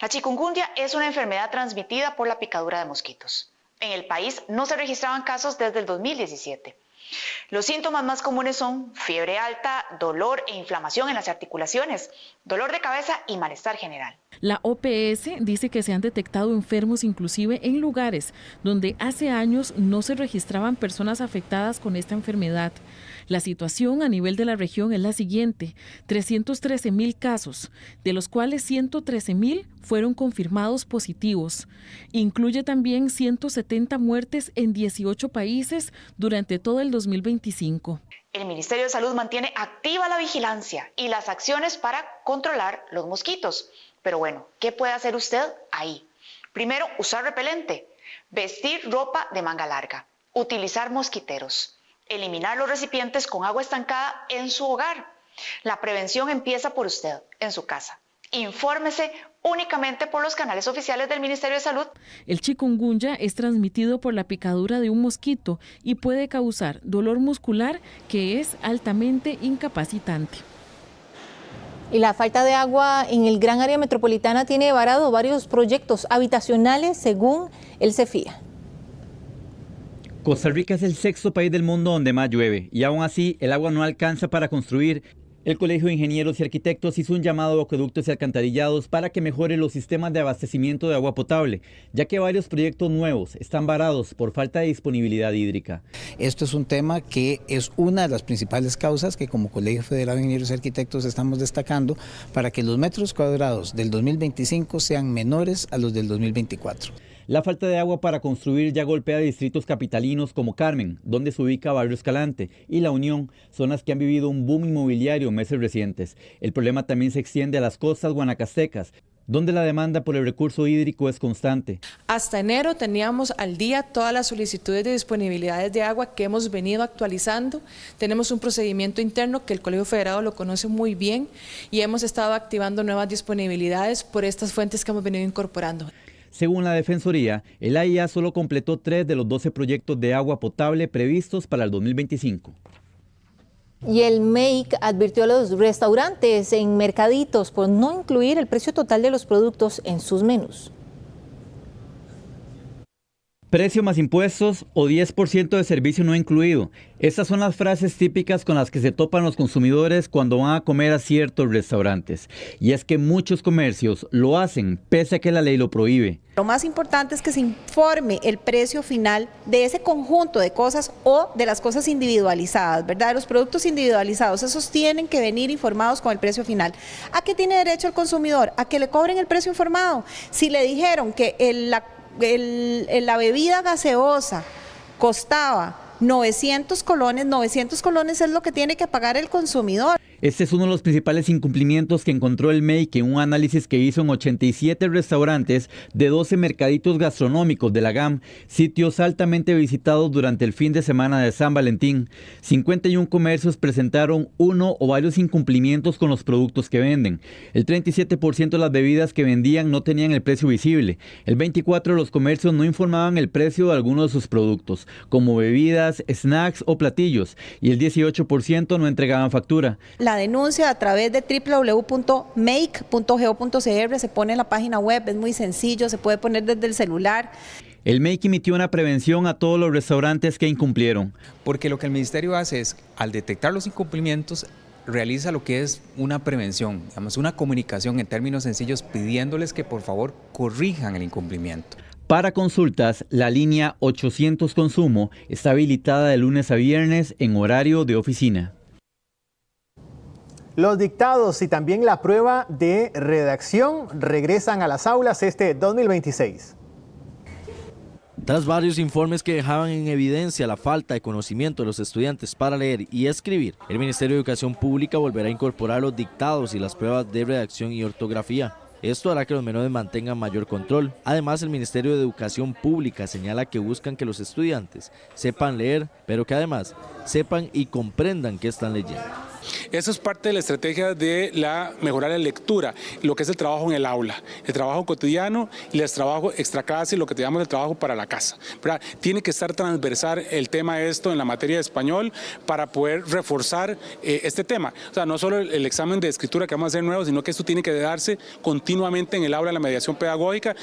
La chikungunya es una enfermedad transmitida por la picadura de mosquitos. En el país no se registraban casos desde el 2017. Los síntomas más comunes son fiebre alta, dolor e inflamación en las articulaciones, dolor de cabeza y malestar general. La OPS dice que se han detectado enfermos inclusive en lugares donde hace años no se registraban personas afectadas con esta enfermedad. La situación a nivel de la región es la siguiente: 313,000 casos, de los cuales 113,000 fueron confirmados positivos. Incluye también 170 muertes en 18 países durante todo el 2025. El Ministerio de Salud mantiene activa la vigilancia y las acciones para controlar los mosquitos. Pero bueno, ¿qué puede hacer usted ahí? Primero, usar repelente, vestir ropa de manga larga, utilizar mosquiteros, eliminar los recipientes con agua estancada en su hogar. La prevención empieza por usted, en su casa. Infórmese únicamente por los canales oficiales del Ministerio de Salud. El chikungunya es transmitido por la picadura de un mosquito y puede causar dolor muscular que es altamente incapacitante. Y la falta de agua en el gran área metropolitana tiene varado varios proyectos habitacionales según el CEFIA. Costa Rica es el 6º país del mundo donde más llueve y aún así el agua no alcanza para construir El Colegio de Ingenieros y Arquitectos hizo un llamado a acueductos y alcantarillados para que mejore los sistemas de abastecimiento de agua potable, ya que varios proyectos nuevos están varados por falta de disponibilidad hídrica. Esto es un tema que es una de las principales causas que como Colegio Federal de Ingenieros y Arquitectos estamos destacando para que los metros cuadrados del 2025 sean menores a los del 2024. La falta de agua para construir ya golpea distritos capitalinos como Carmen, donde se ubica Barrio Escalante, y La Unión, zonas que han vivido un boom inmobiliario en meses recientes. El problema también se extiende a las costas guanacastecas, donde la demanda por el recurso hídrico es constante. Hasta enero teníamos al día todas las solicitudes de disponibilidades de agua que hemos venido actualizando. Tenemos un procedimiento interno que el Colegio Federado lo conoce muy bien y hemos estado activando nuevas disponibilidades por estas fuentes que hemos venido incorporando. Según la Defensoría, el AIA solo completó 3 de los 12 proyectos de agua potable previstos para el 2025. Y el MEIC advirtió a los restaurantes en mercaditos por no incluir el precio total de los productos en sus menús. Precio más impuestos o 10% de servicio no incluido. Estas son las frases típicas con las que se topan los consumidores cuando van a comer a ciertos restaurantes. Y es que muchos comercios lo hacen pese a que la ley lo prohíbe. Lo más importante es que se informe el precio final de ese conjunto de cosas o de las cosas individualizadas, ¿verdad? Los productos individualizados, esos tienen que venir informados con el precio final. ¿A qué tiene derecho el consumidor? A que le cobren el precio informado. Si le dijeron que la bebida gaseosa costaba 900 colones es lo que tiene que pagar el consumidor. Este es uno de los principales incumplimientos que encontró el MEIC en un análisis que hizo en 87 restaurantes de 12 mercaditos gastronómicos de la GAM, sitios altamente visitados durante el fin de semana de San Valentín. 51 comercios presentaron uno o varios incumplimientos con los productos que venden. El 37% de las bebidas que vendían no tenían el precio visible. El 24% de los comercios no informaban el precio de algunos de sus productos, como bebidas, snacks o platillos, y el 18% no entregaban factura. La denuncia a través de www.make.go.cr se pone en la página web, es muy sencillo, se puede poner desde el celular. El MEIC emitió una prevención a todos los restaurantes que incumplieron. Porque lo que el Ministerio hace es, al detectar los incumplimientos, realiza lo que es una prevención, digamos, una comunicación en términos sencillos, pidiéndoles que por favor corrijan el incumplimiento. Para consultas, la línea 800 Consumo está habilitada de lunes a viernes en horario de oficina. Los dictados y también la prueba de redacción regresan a las aulas este 2026. Tras varios informes que dejaban en evidencia la falta de conocimiento de los estudiantes para leer y escribir, el Ministerio de Educación Pública volverá a incorporar los dictados y las pruebas de redacción y ortografía. Esto hará que los menores mantengan mayor control. Además, el Ministerio de Educación Pública señala que buscan que los estudiantes sepan leer, pero que además sepan y comprendan qué están leyendo. Eso es parte de la estrategia de mejorar la lectura, lo que es el trabajo en el aula, el trabajo cotidiano y el trabajo extra clase, lo que te llamamos el trabajo para la casa, ¿verdad? Tiene que estar transversal el tema esto en la materia de español para poder reforzar este tema. O sea, no solo el examen de escritura que vamos a hacer nuevo, sino que esto tiene que darse continuamente en el aula, la mediación pedagógica.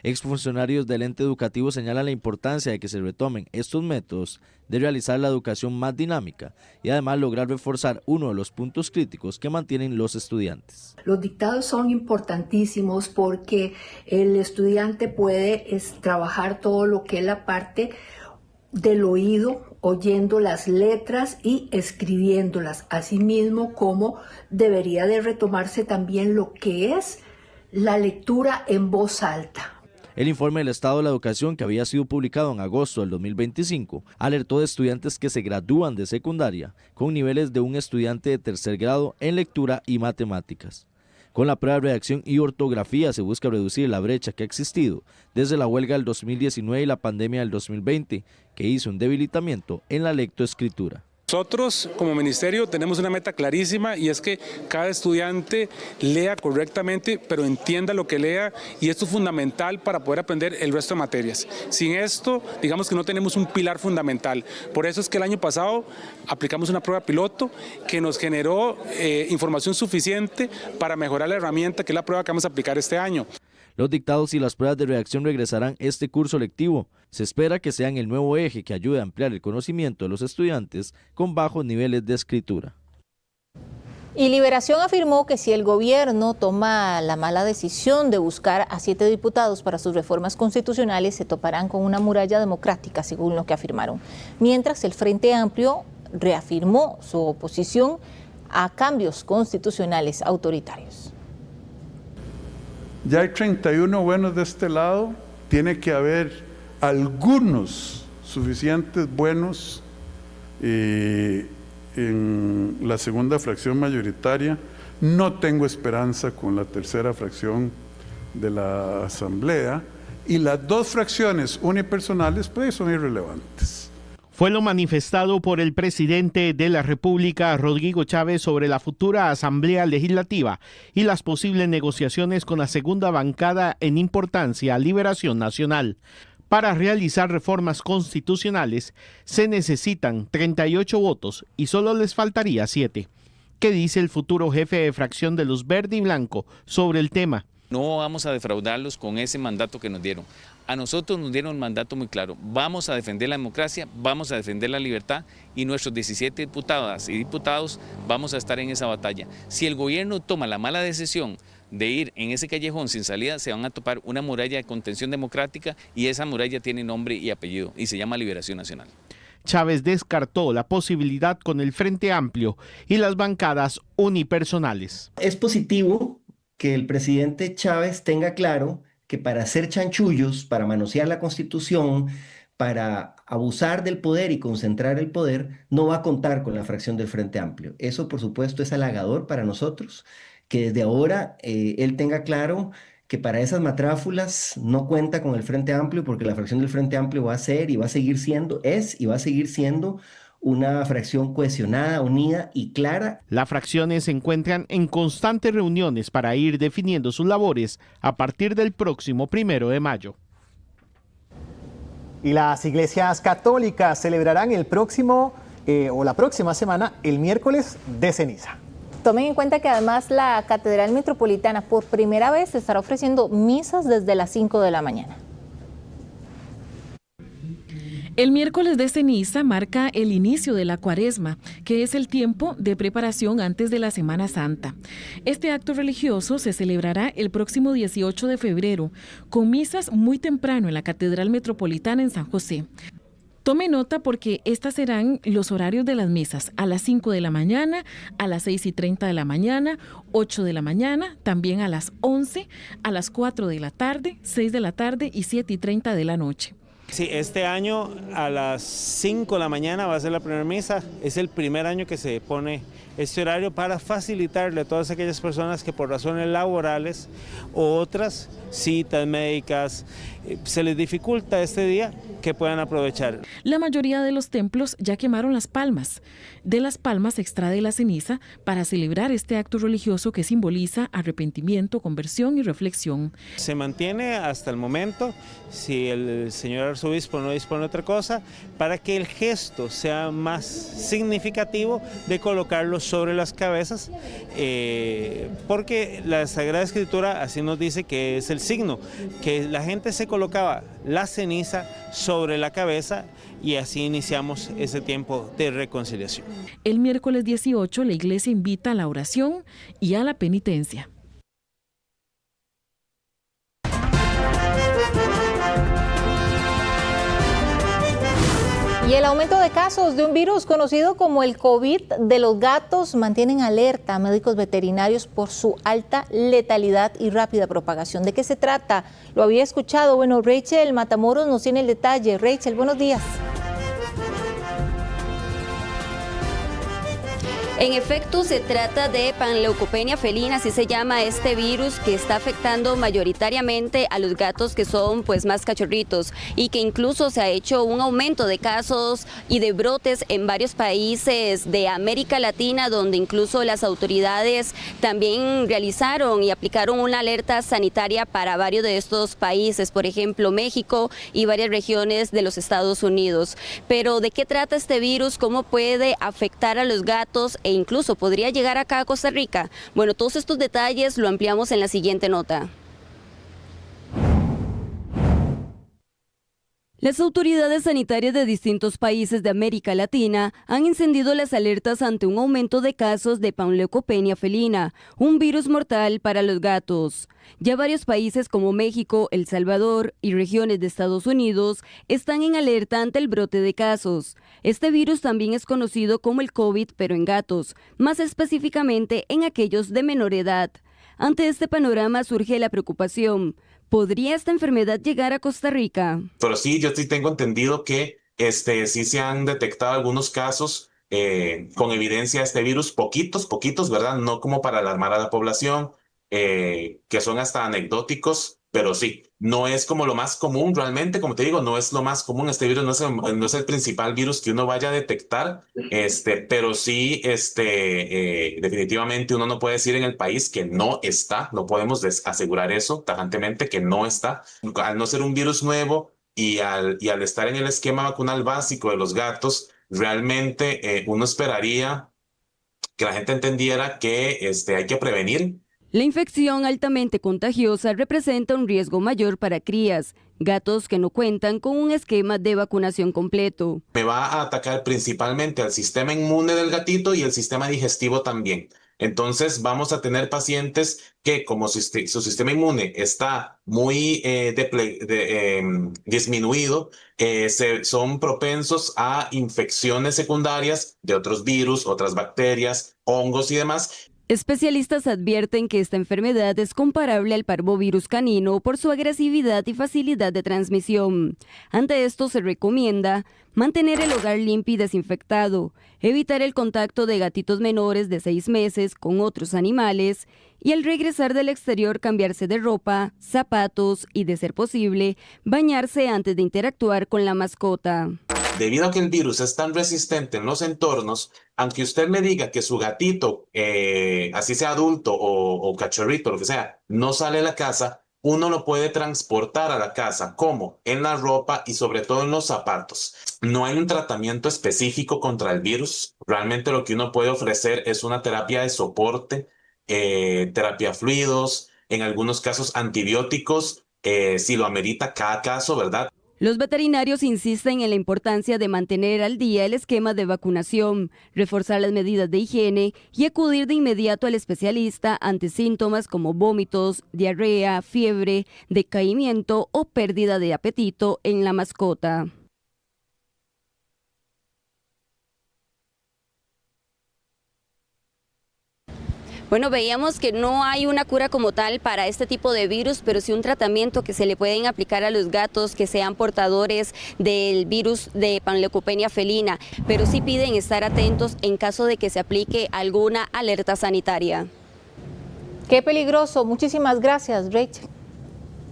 Exfuncionarios del ente educativo señalan la importancia de que se retomen estos métodos de realizar la educación más dinámica y además lograr reforzar uno de los puntos críticos que mantienen los estudiantes. Los dictados son importantísimos porque el estudiante puede trabajar todo lo que es la parte del oído, oyendo las letras y escribiéndolas, asimismo como debería de retomarse también lo que es la lectura en voz alta. El informe del Estado de la Educación, que había sido publicado en agosto del 2025, alertó de estudiantes que se gradúan de secundaria con niveles de un estudiante de tercer grado en lectura y matemáticas. Con la prueba de redacción y ortografía se busca reducir la brecha que ha existido desde la huelga del 2019 y la pandemia del 2020, que hizo un debilitamiento en la lectoescritura. Nosotros como ministerio tenemos una meta clarísima y es que cada estudiante lea correctamente, pero entienda lo que lea, y esto es fundamental para poder aprender el resto de materias. Sin esto, digamos que no tenemos un pilar fundamental. Por eso es que el año pasado aplicamos una prueba piloto que nos generó información suficiente para mejorar la herramienta que es la prueba que vamos a aplicar este año. Los dictados y las pruebas de redacción regresarán este curso lectivo. Se espera que sean el nuevo eje que ayude a ampliar el conocimiento de los estudiantes con bajos niveles de escritura. Y Liberación afirmó que si el gobierno toma la mala decisión de buscar a 7 diputados para sus reformas constitucionales, se toparán con una muralla democrática, según lo que afirmaron. Mientras el Frente Amplio reafirmó su oposición a cambios constitucionales autoritarios. Ya hay 31 buenos de este lado, tiene que haber algunos suficientes buenos en la segunda fracción mayoritaria. No tengo esperanza con la tercera fracción de la Asamblea, y las 2 fracciones unipersonales pues son irrelevantes. Fue lo manifestado por el presidente de la República, Rodrigo Chávez, sobre la futura Asamblea Legislativa y las posibles negociaciones con la segunda bancada en importancia, Liberación Nacional. Para realizar reformas constitucionales se necesitan 38 votos y solo les faltaría 7. ¿Qué dice el futuro jefe de fracción de los Verde y Blanco sobre el tema? No vamos a defraudarlos con ese mandato que nos dieron. A nosotros nos dieron un mandato muy claro. Vamos a defender la democracia, vamos a defender la libertad, y nuestros 17 diputadas y diputados vamos a estar en esa batalla. Si el gobierno toma la mala decisión de ir en ese callejón sin salida, se van a topar una muralla de contención democrática, y esa muralla tiene nombre y apellido y se llama Liberación Nacional. Chávez descartó la posibilidad con el Frente Amplio y las bancadas unipersonales. Es positivo que el presidente Chávez tenga claro que para hacer chanchullos, para manosear la Constitución, para abusar del poder y concentrar el poder, no va a contar con la fracción del Frente Amplio. Eso, por supuesto, es halagador para nosotros, que desde ahora él tenga claro que para esas matráfulas no cuenta con el Frente Amplio, porque la fracción del Frente Amplio va a ser y va a seguir siendo, una fracción cohesionada, unida y clara. Las fracciones se encuentran en constantes reuniones para ir definiendo sus labores a partir del próximo 1 de mayo. Y las iglesias católicas celebrarán la próxima semana el miércoles de ceniza. Tomen en cuenta que además la Catedral Metropolitana por primera vez estará ofreciendo misas desde las 5 de la mañana. El miércoles de ceniza marca el inicio de la Cuaresma, que es el tiempo de preparación antes de la Semana Santa. Este acto religioso se celebrará el próximo 18 de febrero, con misas muy temprano en la Catedral Metropolitana en San José. Tome nota porque estas serán los horarios de las misas: a las 5 de la mañana, a las 6:30 de la mañana, 8 de la mañana, también a las 11, a las 4 de la tarde, 6 de la tarde y 7:30 de la noche. Sí, este año a las 5 de la mañana va a ser la primera misa. Es el primer año que se pone este horario para facilitarle a todas aquellas personas que por razones laborales o otras citas médicas se les dificulta este día, que puedan aprovechar. La mayoría de los templos ya quemaron las palmas. De las palmas se extrae la ceniza para celebrar este acto religioso que simboliza arrepentimiento, conversión y reflexión. Se mantiene hasta el momento, si el señor arzobispo no dispone otra cosa, para que el gesto sea más significativo de colocarlo sobre las cabezas, porque la Sagrada Escritura así nos dice que es el signo, que la gente se colocaba la ceniza sobre la cabeza, y así iniciamos ese tiempo de reconciliación. El miércoles 18 la iglesia invita a la oración y a la penitencia. Y el aumento de casos de un virus conocido como el COVID de los gatos mantienen alerta a médicos veterinarios por su alta letalidad y rápida propagación. ¿De qué se trata? Lo había escuchado. Bueno, Rachel Matamoros nos tiene el detalle. Rachel, buenos días. En efecto, se trata de panleucopenia felina, así se llama este virus que está afectando mayoritariamente a los gatos que son más cachorritos, y que incluso se ha hecho un aumento de casos y de brotes en varios países de América Latina, donde incluso las autoridades también realizaron y aplicaron una alerta sanitaria para varios de estos países, por ejemplo México y varias regiones de los Estados Unidos. Pero ¿de qué trata este virus? ¿Cómo puede afectar a los gatos? E incluso podría llegar acá a Costa Rica. Bueno, todos estos detalles lo ampliamos en la siguiente nota. Las autoridades sanitarias de distintos países de América Latina han encendido las alertas ante un aumento de casos de panleucopenia felina, un virus mortal para los gatos. Ya varios países como México, El Salvador y regiones de Estados Unidos están en alerta ante el brote de casos. Este virus también es conocido como el COVID, pero en gatos, más específicamente en aquellos de menor edad. Ante este panorama surge la preocupación. ¿Podría esta enfermedad llegar a Costa Rica? Pero sí, yo sí tengo entendido que sí se han detectado algunos casos con evidencia de este virus, poquitos, ¿verdad? No como para alarmar a la población, que son hasta anecdóticos, pero sí, no es como lo más común realmente, como te digo, no es lo más común. Este virus no es el principal virus que uno vaya a detectar, pero sí, definitivamente uno no puede decir en el país que no está, no podemos asegurar eso tajantemente, que no está. Al no ser un virus nuevo y al estar en el esquema vacunal básico de los gatos, realmente uno esperaría que la gente entendiera que hay que prevenir. La infección altamente contagiosa representa un riesgo mayor para crías, gatos que no cuentan con un esquema de vacunación completo. Me va a atacar principalmente al sistema inmune del gatito y el sistema digestivo también. Entonces vamos a tener pacientes que, como su sistema inmune está muy disminuido, son propensos a infecciones secundarias de otros virus, otras bacterias, hongos y demás. Especialistas advierten que esta enfermedad es comparable al parvovirus canino por su agresividad y facilidad de transmisión. Ante esto se recomienda mantener el hogar limpio y desinfectado, evitar el contacto de gatitos menores de 6 meses con otros animales y al regresar del exterior cambiarse de ropa, zapatos y, de ser posible, bañarse antes de interactuar con la mascota. Debido a que el virus es tan resistente en los entornos, aunque usted me diga que su gatito, así sea adulto o cachorrito, lo que sea, no sale a la casa, uno lo puede transportar a la casa. ¿Cómo? En la ropa y sobre todo en los zapatos. No hay un tratamiento específico contra el virus. Realmente lo que uno puede ofrecer es una terapia de soporte, terapia fluidos, en algunos casos antibióticos, si lo amerita cada caso, ¿verdad? Los veterinarios insisten en la importancia de mantener al día el esquema de vacunación, reforzar las medidas de higiene y acudir de inmediato al especialista ante síntomas como vómitos, diarrea, fiebre, decaimiento o pérdida de apetito en la mascota. Bueno, veíamos que no hay una cura como tal para este tipo de virus, pero sí un tratamiento que se le pueden aplicar a los gatos que sean portadores del virus de panleucopenia felina, pero sí piden estar atentos en caso de que se aplique alguna alerta sanitaria. Qué peligroso. Muchísimas gracias, Rachel.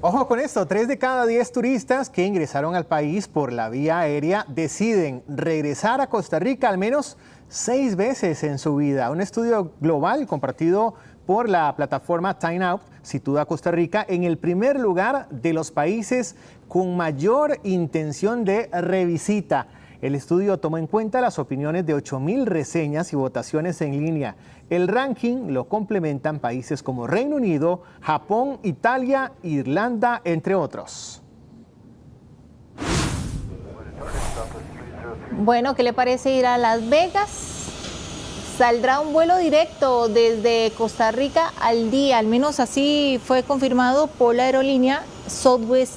Ojo con esto, 3 de cada 10 turistas que ingresaron al país por la vía aérea deciden regresar a Costa Rica al menos 6 veces en su vida. Un estudio global compartido por la plataforma Time Out sitúa a Costa Rica en el primer lugar de los países con mayor intención de revisita. El estudio tomó en cuenta las opiniones de 8,000 reseñas y votaciones en línea. El ranking lo complementan países como Reino Unido, Japón, Italia, Irlanda, entre otros. Bueno, ¿qué le parece ir a Las Vegas? Saldrá un vuelo directo desde Costa Rica al día, al menos así fue confirmado por la aerolínea Southwest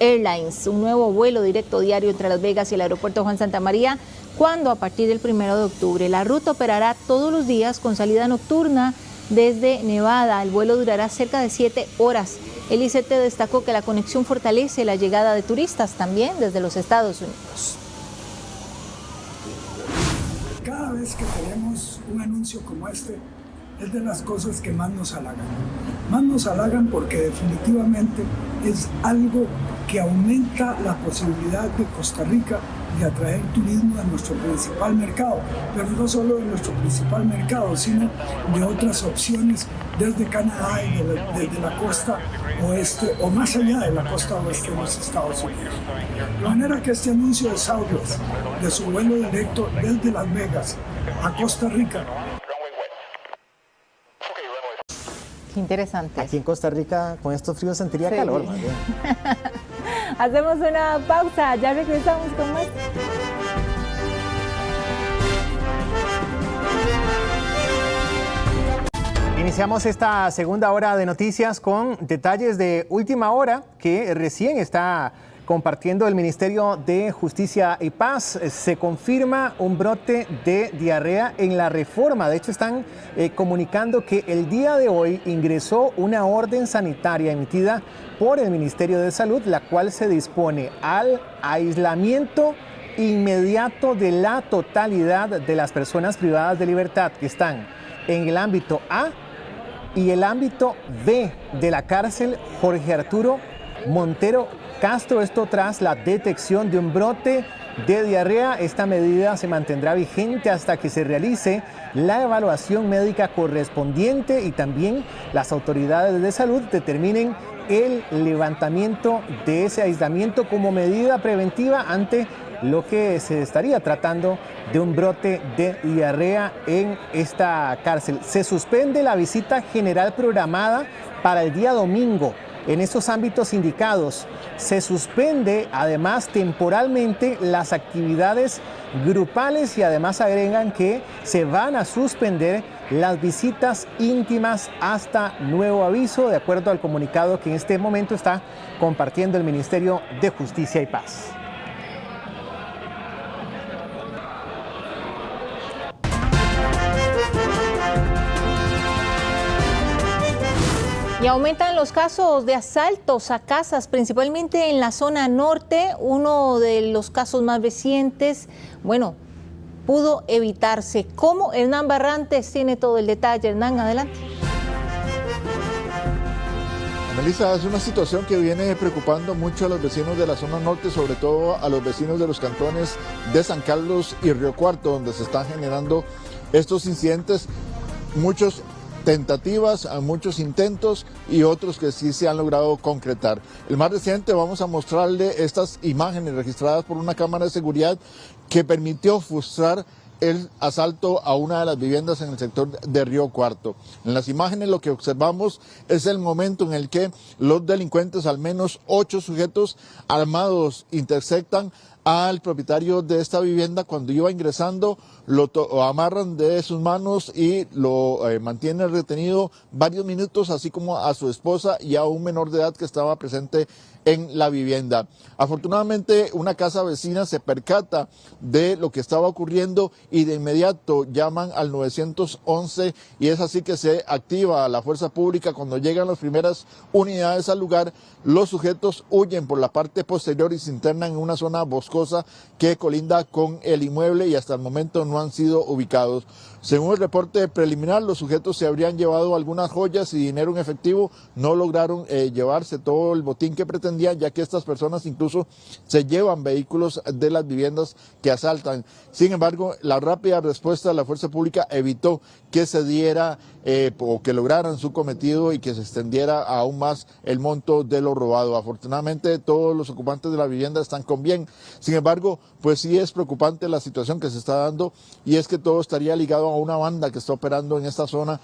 Airlines, un nuevo vuelo directo diario entre Las Vegas y el aeropuerto Juan Santamaría, cuando a partir del 1 de octubre. La ruta operará todos los días con salida nocturna desde Nevada. El vuelo durará cerca de 7 horas. El ICT destacó que la conexión fortalece la llegada de turistas también desde los Estados Unidos. Cada vez que tenemos un anuncio como este, es de las cosas que más nos halagan. Más nos halagan porque definitivamente es algo que aumenta la posibilidad de Costa Rica de atraer turismo a nuestro principal mercado, pero no solo de nuestro principal mercado, sino de otras opciones desde Canadá y desde la costa oeste o más allá de la costa oeste de los Estados Unidos. De manera que este anuncio de Southwest, de su vuelo directo desde Las Vegas a Costa Rica. Qué interesante. Aquí en Costa Rica, con estos fríos, sentiría calor, más bien. Hacemos una pausa, ya regresamos con más. Iniciamos esta segunda hora de noticias con detalles de última hora que recién está compartiendo el Ministerio de Justicia y Paz. Se confirma un brote de diarrea en la Reforma. De hecho, están comunicando que el día de hoy ingresó una orden sanitaria emitida por el Ministerio de Salud, la cual se dispone al aislamiento inmediato de la totalidad de las personas privadas de libertad que están en el ámbito A y el ámbito B de la cárcel Jorge Arturo Montero Castro. Esto tras la detección de un brote de diarrea. Esta medida se mantendrá vigente hasta que se realice la evaluación médica correspondiente y también las autoridades de salud determinen el levantamiento de ese aislamiento como medida preventiva ante lo que se estaría tratando de un brote de diarrea en esta cárcel. Se suspende la visita general programada para el día domingo en estos ámbitos indicados. Se suspende además temporalmente las actividades grupales y además agregan que se van a suspender las visitas íntimas hasta nuevo aviso, de acuerdo al comunicado que en este momento está compartiendo el Ministerio de Justicia y Paz. Y aumentan los casos de asaltos a casas, principalmente en la zona norte. Uno de los casos más recientes, pudo evitarse. ¿Cómo? Hernán Barrantes tiene todo el detalle. Hernán, adelante. Melissa, es una situación que viene preocupando mucho a los vecinos de la zona norte, sobre todo a los vecinos de los cantones de San Carlos y Río Cuarto, donde se están generando estos incidentes. Muchos tentativas, a muchos intentos y otros que sí se han logrado concretar. El más reciente, vamos a mostrarle estas imágenes registradas por una cámara de seguridad que permitió frustrar el asalto a una de las viviendas en el sector de Río Cuarto. En las imágenes lo que observamos es el momento en el que los delincuentes, al menos 8 sujetos armados, interceptan al propietario de esta vivienda. Cuando iba ingresando, lo amarran de sus manos y lo mantienen retenido varios minutos, así como a su esposa y a un menor de edad que estaba presente en la vivienda. Afortunadamente, una casa vecina se percata de lo que estaba ocurriendo y de inmediato llaman al 911 y es así que se activa la fuerza pública. Cuando llegan las primeras unidades al lugar, los sujetos huyen por la parte posterior y se internan en una zona boscosa que colinda con el inmueble y hasta el momento no han sido ubicados. Según el reporte preliminar, los sujetos se habrían llevado algunas joyas y dinero en efectivo. No lograron llevarse todo el botín que pretendían, ya que estas personas incluso se llevan vehículos de las viviendas que asaltan. Sin embargo, la rápida respuesta de la fuerza pública evitó que se diera o que lograran su cometido y que se extendiera aún más el monto de lo robado. Afortunadamente, todos los ocupantes de la vivienda están con bien. Sin embargo, pues sí es preocupante la situación que se está dando y es que todo estaría ligado a una banda que está operando en esta zona,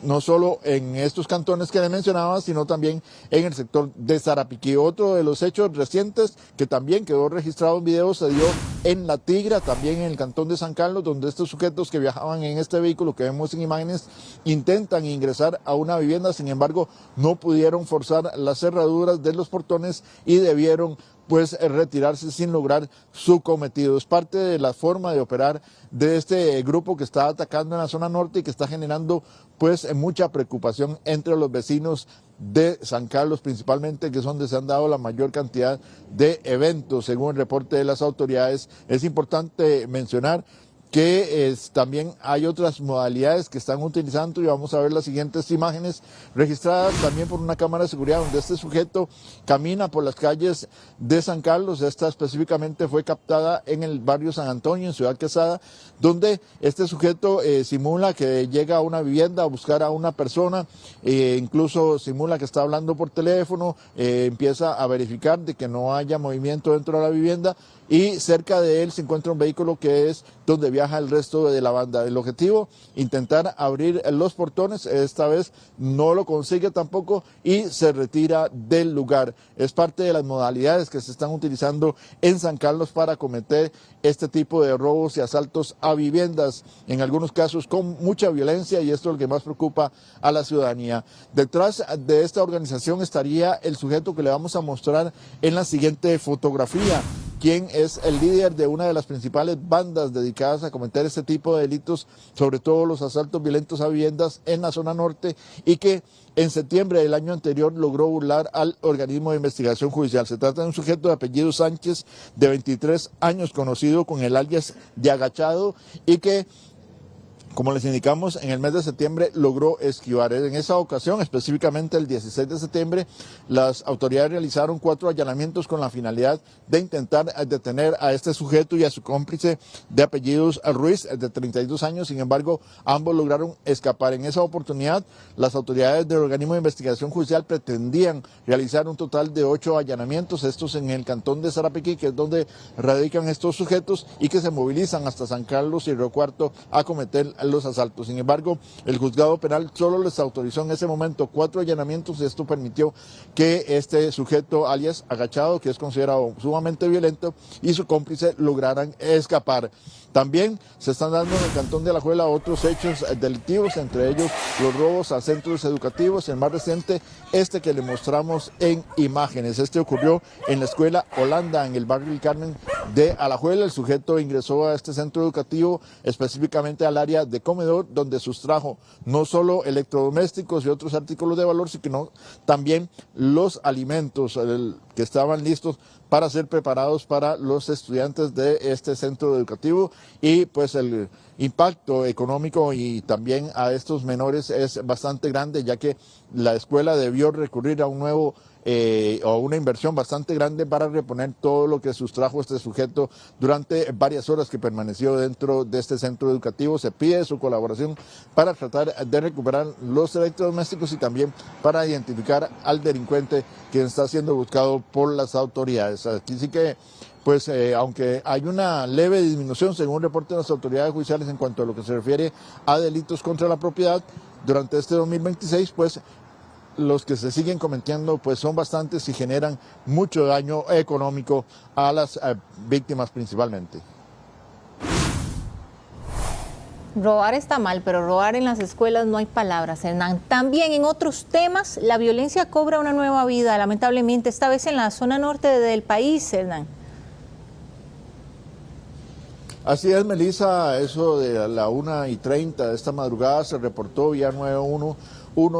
no solo en estos cantones que le mencionaba, sino también en el sector de Sarapiquí. Otro de los hechos recientes que también quedó registrado en video se dio en La Tigra, también en el cantón de San Carlos, donde estos sujetos que viajaban en este vehículo que vemos en imágenes intentan ingresar a una vivienda. Sin embargo, no pudieron forzar las cerraduras de los portones y debieron retirarse sin lograr su cometido. Es parte de la forma de operar de este grupo que está atacando en la zona norte y que está generando mucha preocupación entre los vecinos de San Carlos, principalmente, que es donde se han dado la mayor cantidad de eventos. Según el reporte de las autoridades, es importante mencionar que también hay otras modalidades que están utilizando y vamos a ver las siguientes imágenes registradas también por una cámara de seguridad donde este sujeto camina por las calles de San Carlos. Esta específicamente fue captada en el barrio San Antonio, en Ciudad Quesada, donde este sujeto simula que llega a una vivienda a buscar a una persona, incluso simula que está hablando por teléfono, empieza a verificar de que no haya movimiento dentro de la vivienda y cerca de él se encuentra un vehículo que es donde viaja viaja el resto de la banda. El objetivo, intentar abrir los portones, esta vez no lo consigue tampoco y se retira del lugar. Es parte de las modalidades que se están utilizando en San Carlos para cometer este tipo de robos y asaltos a viviendas, en algunos casos con mucha violencia, y esto es lo que más preocupa a la ciudadanía. Detrás de esta organización estaría el sujeto que le vamos a mostrar en la siguiente fotografía, quien es el líder de una de las principales bandas dedicadas a cometer este tipo de delitos, sobre todo los asaltos violentos a viviendas en la zona norte, y que en septiembre del año anterior logró burlar al organismo de investigación judicial. Se trata de un sujeto de apellido Sánchez, de 23 años, conocido con el alias de Agachado, y que, como les indicamos, en el mes de septiembre logró esquivar. En esa ocasión, específicamente el 16 de septiembre, las autoridades realizaron 4 allanamientos con la finalidad de intentar detener a este sujeto y a su cómplice de apellidos Ruiz, de 32 años. Sin embargo, ambos lograron escapar. En esa oportunidad, las autoridades del organismo de investigación judicial pretendían realizar un total de 8 allanamientos, estos en el cantón de Sarapiquí, que es donde radican estos sujetos, y que se movilizan hasta San Carlos y Río Cuarto a cometer los asaltos. Sin embargo, el juzgado penal solo les autorizó en ese momento 4 allanamientos, y esto permitió que este sujeto, alias Agachado, que es considerado sumamente violento, y su cómplice lograran escapar. También se están dando en el cantón de Alajuela otros hechos delictivos, entre ellos los robos a centros educativos. El más reciente, este que le mostramos en imágenes. Este ocurrió en la escuela Holanda, en el barrio El Carmen de Alajuela. El sujeto ingresó a este centro educativo, específicamente al área de comedor, donde sustrajo no solo electrodomésticos y otros artículos de valor, sino también los alimentos que estaban listos para ser preparados para los estudiantes de este centro educativo, y pues el impacto económico y también a estos menores es bastante grande, ya que la escuela debió recurrir a un nuevo o una inversión bastante grande para reponer todo lo que sustrajo este sujeto durante varias horas que permaneció dentro de este centro educativo. Se pide su colaboración para tratar de recuperar los electrodomésticos y también para identificar al delincuente, quien está siendo buscado por las autoridades. Aquí sí que, pues aunque hay una leve disminución, según reporte de las autoridades judiciales, en cuanto a lo que se refiere a delitos contra la propiedad durante este 2026, pues los que se siguen cometiendo pues son bastantes y generan mucho daño económico a las víctimas principalmente. Robar está mal, pero robar en las escuelas no hay palabras, Hernán. También en otros temas, la violencia cobra una nueva vida, lamentablemente, esta vez en la zona norte del país, Hernán. Así es, Melissa, eso de la 1:30 de esta madrugada se reportó vía 911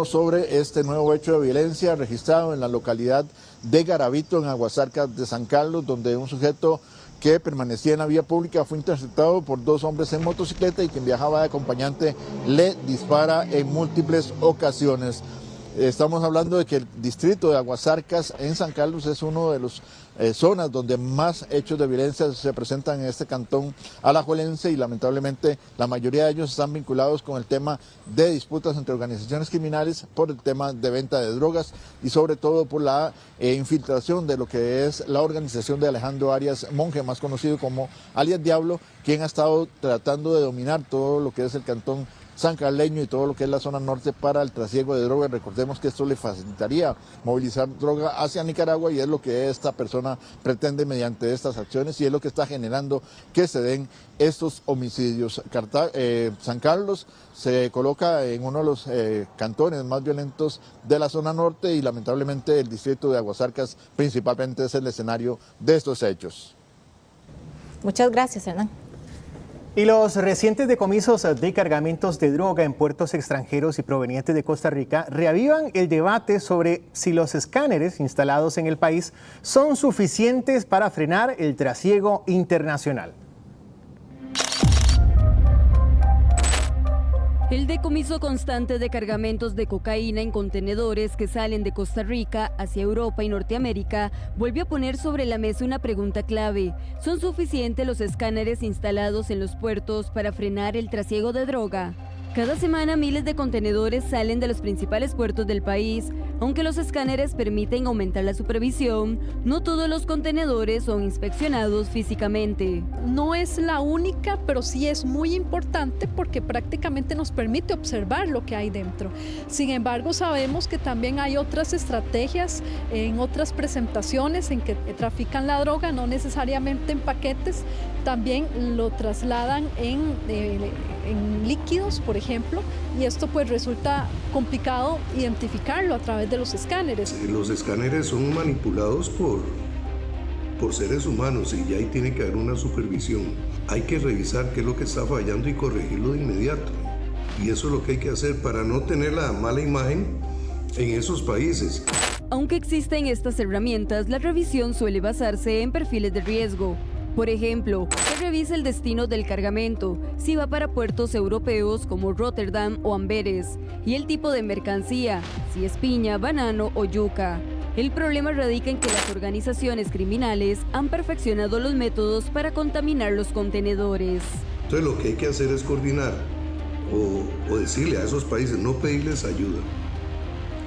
sobre este nuevo hecho de violencia registrado en la localidad de Garavito, en Aguasarcas de San Carlos, donde un sujeto que permanecía en la vía pública fue interceptado por 2 hombres en motocicleta, y quien viajaba de acompañante le dispara en múltiples ocasiones. Estamos hablando de que el distrito de Aguasarcas en San Carlos es uno de los zonas donde más hechos de violencia se presentan en este cantón alajuelense, y lamentablemente la mayoría de ellos están vinculados con el tema de disputas entre organizaciones criminales por el tema de venta de drogas, y sobre todo por la infiltración de lo que es la organización de Alejandro Arias Monge, más conocido como alias Diablo, quien ha estado tratando de dominar todo lo que es el cantón sancarleño y todo lo que es la zona norte para el trasiego de droga. Recordemos que esto le facilitaría movilizar droga hacia Nicaragua, y es lo que esta persona pretende mediante estas acciones, y es lo que está generando que se den estos homicidios. San Carlos se coloca en uno de los cantones más violentos de la zona norte, y lamentablemente el distrito de Aguasarcas principalmente es el escenario de estos hechos. Muchas gracias, Hernán. Y los recientes decomisos de cargamentos de droga en puertos extranjeros y provenientes de Costa Rica reavivan el debate sobre si los escáneres instalados en el país son suficientes para frenar el trasiego internacional. El decomiso constante de cargamentos de cocaína en contenedores que salen de Costa Rica hacia Europa y Norteamérica volvió a poner sobre la mesa una pregunta clave. ¿Son suficientes los escáneres instalados en los puertos para frenar el trasiego de droga? Cada semana miles de contenedores salen de los principales puertos del país. Aunque los escáneres permiten aumentar la supervisión, no todos los contenedores son inspeccionados físicamente. No es la única, pero sí es muy importante porque prácticamente nos permite observar lo que hay dentro. Sin embargo, sabemos que también hay otras estrategias en otras presentaciones en que trafican la droga, no necesariamente en paquetes, también lo trasladan en líquidos, por ejemplo, y esto pues resulta complicado identificarlo a través de los escáneres. Los escáneres son manipulados por seres humanos y ya ahí tiene que haber una supervisión. Hay que revisar qué es lo que está fallando y corregirlo de inmediato. Y eso es lo que hay que hacer para no tener la mala imagen en esos países. Aunque existen estas herramientas, la revisión suele basarse en perfiles de riesgo. Por ejemplo, se revisa el destino del cargamento, si va para puertos europeos como Rotterdam o Amberes, y el tipo de mercancía, si es piña, banano o yuca. El problema radica en que las organizaciones criminales han perfeccionado los métodos para contaminar los contenedores. Entonces lo que hay que hacer es coordinar o decirle a esos países, no pedirles ayuda.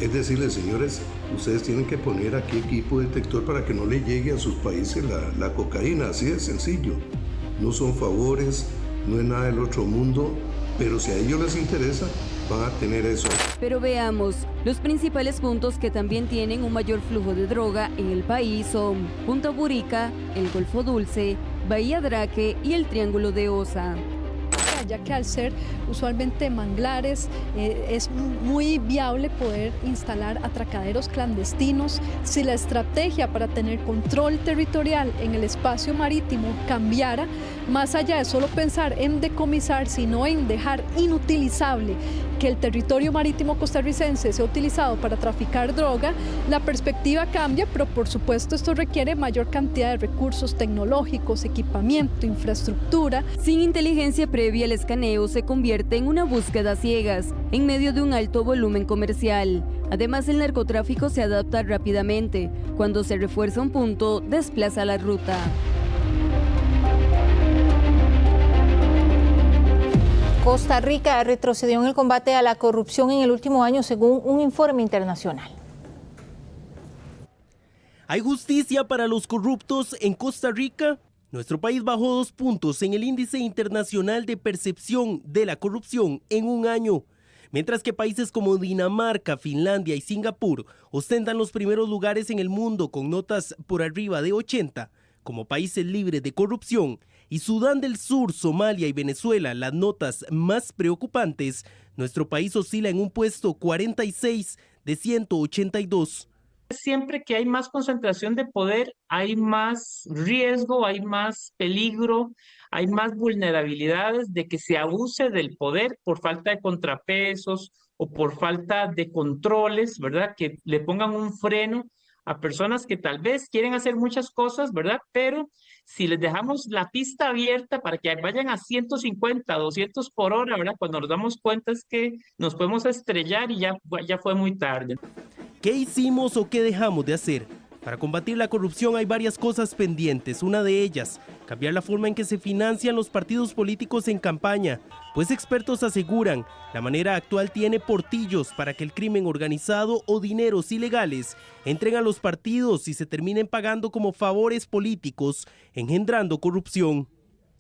Es decirles, señores, ustedes tienen que poner aquí equipo detector para que no le llegue a sus países la cocaína, así de sencillo. No son favores, no es nada del otro mundo, pero si a ellos les interesa, van a tener eso. Pero veamos, los principales puntos que también tienen un mayor flujo de droga en el país son Punta Burica, el Golfo Dulce, Bahía Draque y el Triángulo de Osa. Ya que al ser usualmente manglares, es muy viable poder instalar atracaderos clandestinos. Si la estrategia para tener control territorial en el espacio marítimo cambiara, más allá de solo pensar en decomisar, sino en dejar inutilizable que el territorio marítimo costarricense sea utilizado para traficar droga, la perspectiva cambia, pero por supuesto esto requiere mayor cantidad de recursos tecnológicos, equipamiento, infraestructura. Sin inteligencia previa, el escaneo se convierte en una búsqueda a ciegas, en medio de un alto volumen comercial. Además, el narcotráfico se adapta rápidamente. Cuando se refuerza un punto, desplaza la ruta. Costa Rica retrocedió en el combate a la corrupción en el último año, según un informe internacional. ¿Hay justicia para los corruptos en Costa Rica? Nuestro país bajó 2 puntos en el índice internacional de percepción de la corrupción en un año, mientras que países como Dinamarca, Finlandia y Singapur ostentan los primeros lugares en el mundo con notas por arriba de 80, como países libres de corrupción, y Sudán del Sur, Somalia y Venezuela, las notas más preocupantes. Nuestro país oscila en un puesto 46 de 182. Siempre que hay más concentración de poder, hay más riesgo, hay más peligro, hay más vulnerabilidades de que se abuse del poder por falta de contrapesos o por falta de controles, ¿verdad? Que le pongan un freno a personas que tal vez quieren hacer muchas cosas, ¿verdad? Pero si les dejamos la pista abierta para que vayan a 150, 200 por hora, ¿verdad? Cuando nos damos cuenta es que nos podemos estrellar y ya fue muy tarde. ¿Qué hicimos o qué dejamos de hacer? Para combatir la corrupción hay varias cosas pendientes. Una de ellas, cambiar la forma en que se financian los partidos políticos en campaña, pues expertos aseguran la manera actual tiene portillos para que el crimen organizado o dineros ilegales entren a los partidos y se terminen pagando como favores políticos, engendrando corrupción.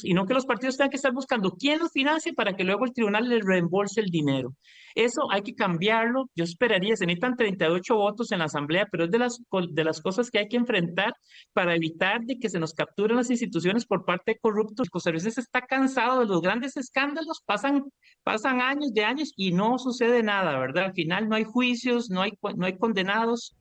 Y no que los partidos tengan que estar buscando quién los financie para que luego el tribunal les reembolse el dinero. Eso hay que cambiarlo. Yo esperaría, se necesitan 38 votos en la asamblea, pero es de las cosas que hay que enfrentar para evitar de que se nos capturen las instituciones por parte de corruptos. Costa Rica está cansado de los grandes escándalos, pasan años de años y no sucede nada, ¿verdad? Al final no hay juicios, no hay condenados.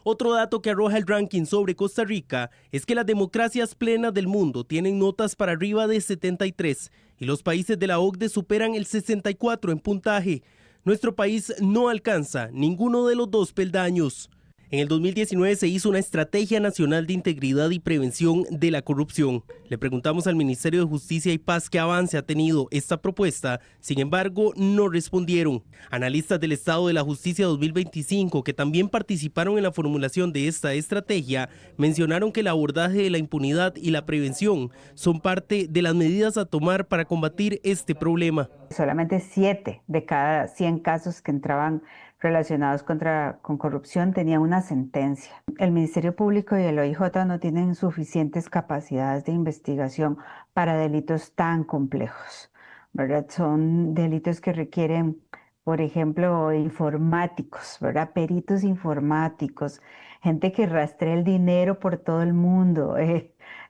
Otro dato que arroja el ranking sobre Costa Rica es que las democracias plenas del mundo tienen notas para arriba de 73 y los países de la OCDE superan el 64 en puntaje. Nuestro país no alcanza ninguno de los 2 peldaños. En el 2019 se hizo una Estrategia Nacional de Integridad y Prevención de la Corrupción. Le preguntamos al Ministerio de Justicia y Paz qué avance ha tenido esta propuesta, sin embargo no respondieron. Analistas del Estado de la Justicia 2025, que también participaron en la formulación de esta estrategia, mencionaron que el abordaje de la impunidad y la prevención son parte de las medidas a tomar para combatir este problema. Solamente 7 de cada 100 casos que entraban relacionados con corrupción tenían una sentencia. El Ministerio Público y el OIJ no tienen suficientes capacidades de investigación para delitos tan complejos, ¿verdad? Son delitos que requieren, por ejemplo, informáticos, ¿verdad? Peritos informáticos, gente que rastree el dinero por todo el mundo,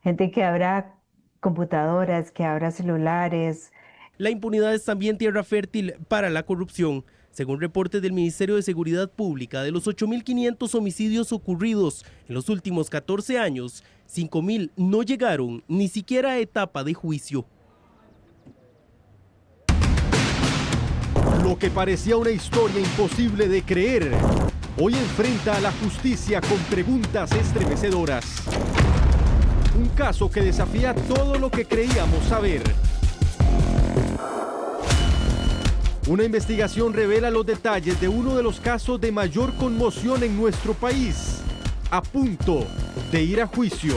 gente que abra computadoras, que abra celulares. La impunidad es también tierra fértil para la corrupción. Según reportes del Ministerio de Seguridad Pública, de los 8.500 homicidios ocurridos en los últimos 14 años, 5.000 no llegaron ni siquiera a etapa de juicio. Lo que parecía una historia imposible de creer, hoy enfrenta a la justicia con preguntas estremecedoras. Un caso que desafía todo lo que creíamos saber. Una investigación revela los detalles de uno de los casos de mayor conmoción en nuestro país, a punto de ir a juicio.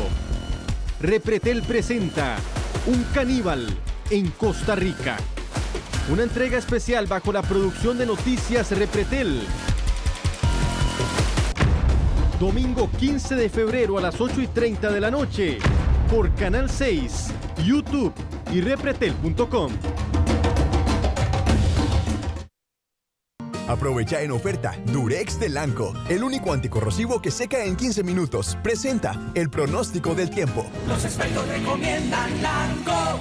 Repretel presenta Un caníbal en Costa Rica. Una entrega especial bajo la producción de Noticias Repretel. Domingo 15 de febrero a las 8:30 de la noche, por Canal 6, YouTube y Repretel.com. Aprovecha en oferta Durex de Lanco, el único anticorrosivo que seca en 15 minutos. Presenta el pronóstico del tiempo. Los expertos recomiendan Lanco.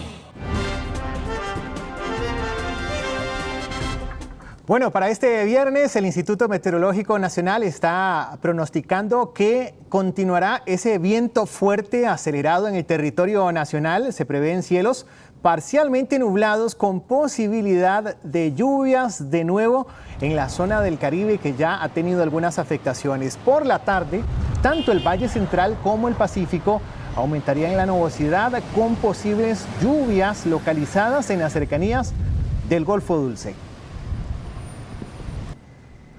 Bueno, para este viernes el Instituto Meteorológico Nacional está pronosticando que continuará ese viento fuerte acelerado en el territorio nacional. Se prevén cielos parcialmente nublados con posibilidad de lluvias de nuevo en la zona del Caribe, que ya ha tenido algunas afectaciones. Por la tarde, tanto el Valle Central como el Pacífico aumentarían en la nubosidad con posibles lluvias localizadas en las cercanías del Golfo Dulce.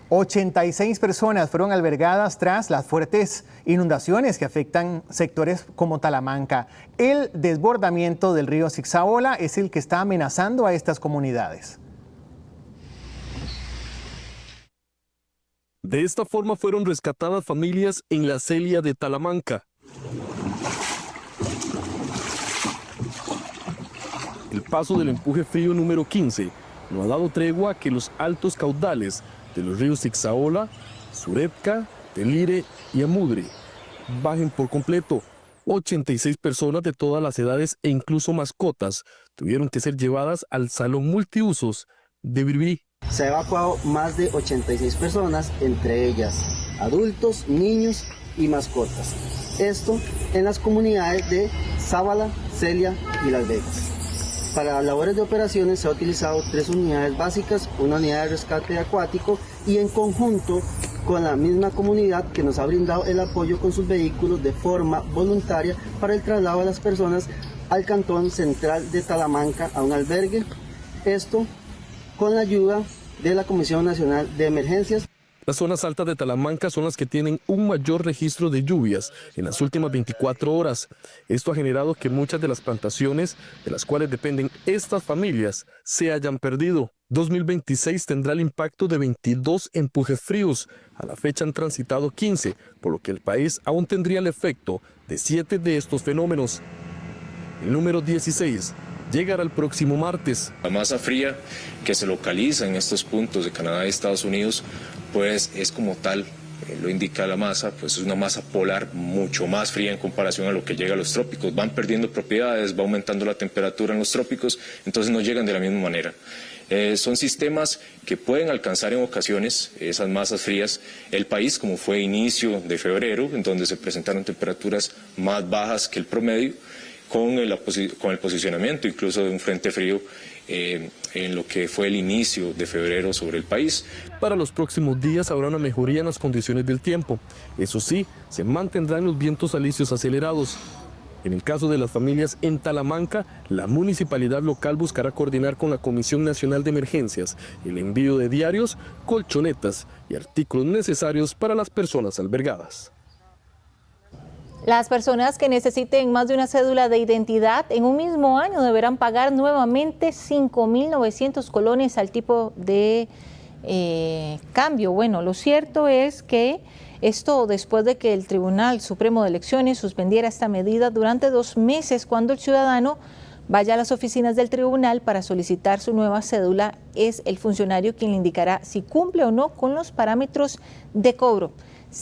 86 personas fueron albergadas tras las fuertes inundaciones que afectan sectores como Talamanca. El desbordamiento del río Zixaola es el que está amenazando a estas comunidades. De esta forma fueron rescatadas familias en la Celia de Talamanca. El paso del empuje frío número 15 no ha dado tregua a que los altos caudales de los ríos Zixaola, Suretka, Telire y Amudre bajen por completo. 86 personas de todas las edades e incluso mascotas tuvieron que ser llevadas al salón multiusos de Birbirí. Se ha evacuado más de 86 personas, entre ellas adultos, niños y mascotas. Esto en las comunidades de Sábala, Celia y Las Vegas. Para las labores de operaciones se ha utilizado 3 unidades básicas, una unidad de rescate acuático y en conjunto con la misma comunidad que nos ha brindado el apoyo con sus vehículos de forma voluntaria para el traslado de las personas al cantón central de Talamanca a un albergue. Esto con la ayuda de la Comisión Nacional de Emergencias. Las zonas altas de Talamanca son las que tienen un mayor registro de lluvias en las últimas 24 horas. Esto ha generado que muchas de las plantaciones de las cuales dependen estas familias se hayan perdido. 2026 tendrá el impacto de 22 empujes fríos. A la fecha han transitado 15, por lo que el país aún tendría el efecto de 7 de estos fenómenos. El número 16 llegará el próximo martes. La masa fría que se localiza en estos puntos de Canadá y Estados Unidos, pues es como tal, lo indica la masa, pues es una masa polar mucho más fría en comparación a lo que llega a los trópicos. Van perdiendo propiedades, va aumentando la temperatura en los trópicos, entonces no llegan de la misma manera. Son sistemas que pueden alcanzar en ocasiones esas masas frías el país, como fue inicio de febrero, en donde se presentaron temperaturas más bajas que el promedio, con el posicionamiento incluso de un frente frío en lo que fue el inicio de febrero sobre el país. Para los próximos días habrá una mejoría en las condiciones del tiempo. Eso sí, se mantendrán los vientos alisios acelerados. En el caso de las familias en Talamanca, la municipalidad local buscará coordinar con la Comisión Nacional de Emergencias el envío de diarios, colchonetas y artículos necesarios para las personas albergadas. Las personas que necesiten más de una cédula de identidad en un mismo año deberán pagar nuevamente 5.900 colones al tipo de cambio. Bueno, lo cierto es que esto después de que el Tribunal Supremo de Elecciones suspendiera esta medida durante 2 meses. Cuando el ciudadano vaya a las oficinas del tribunal para solicitar su nueva cédula, es el funcionario quien le indicará si cumple o no con los parámetros de cobro.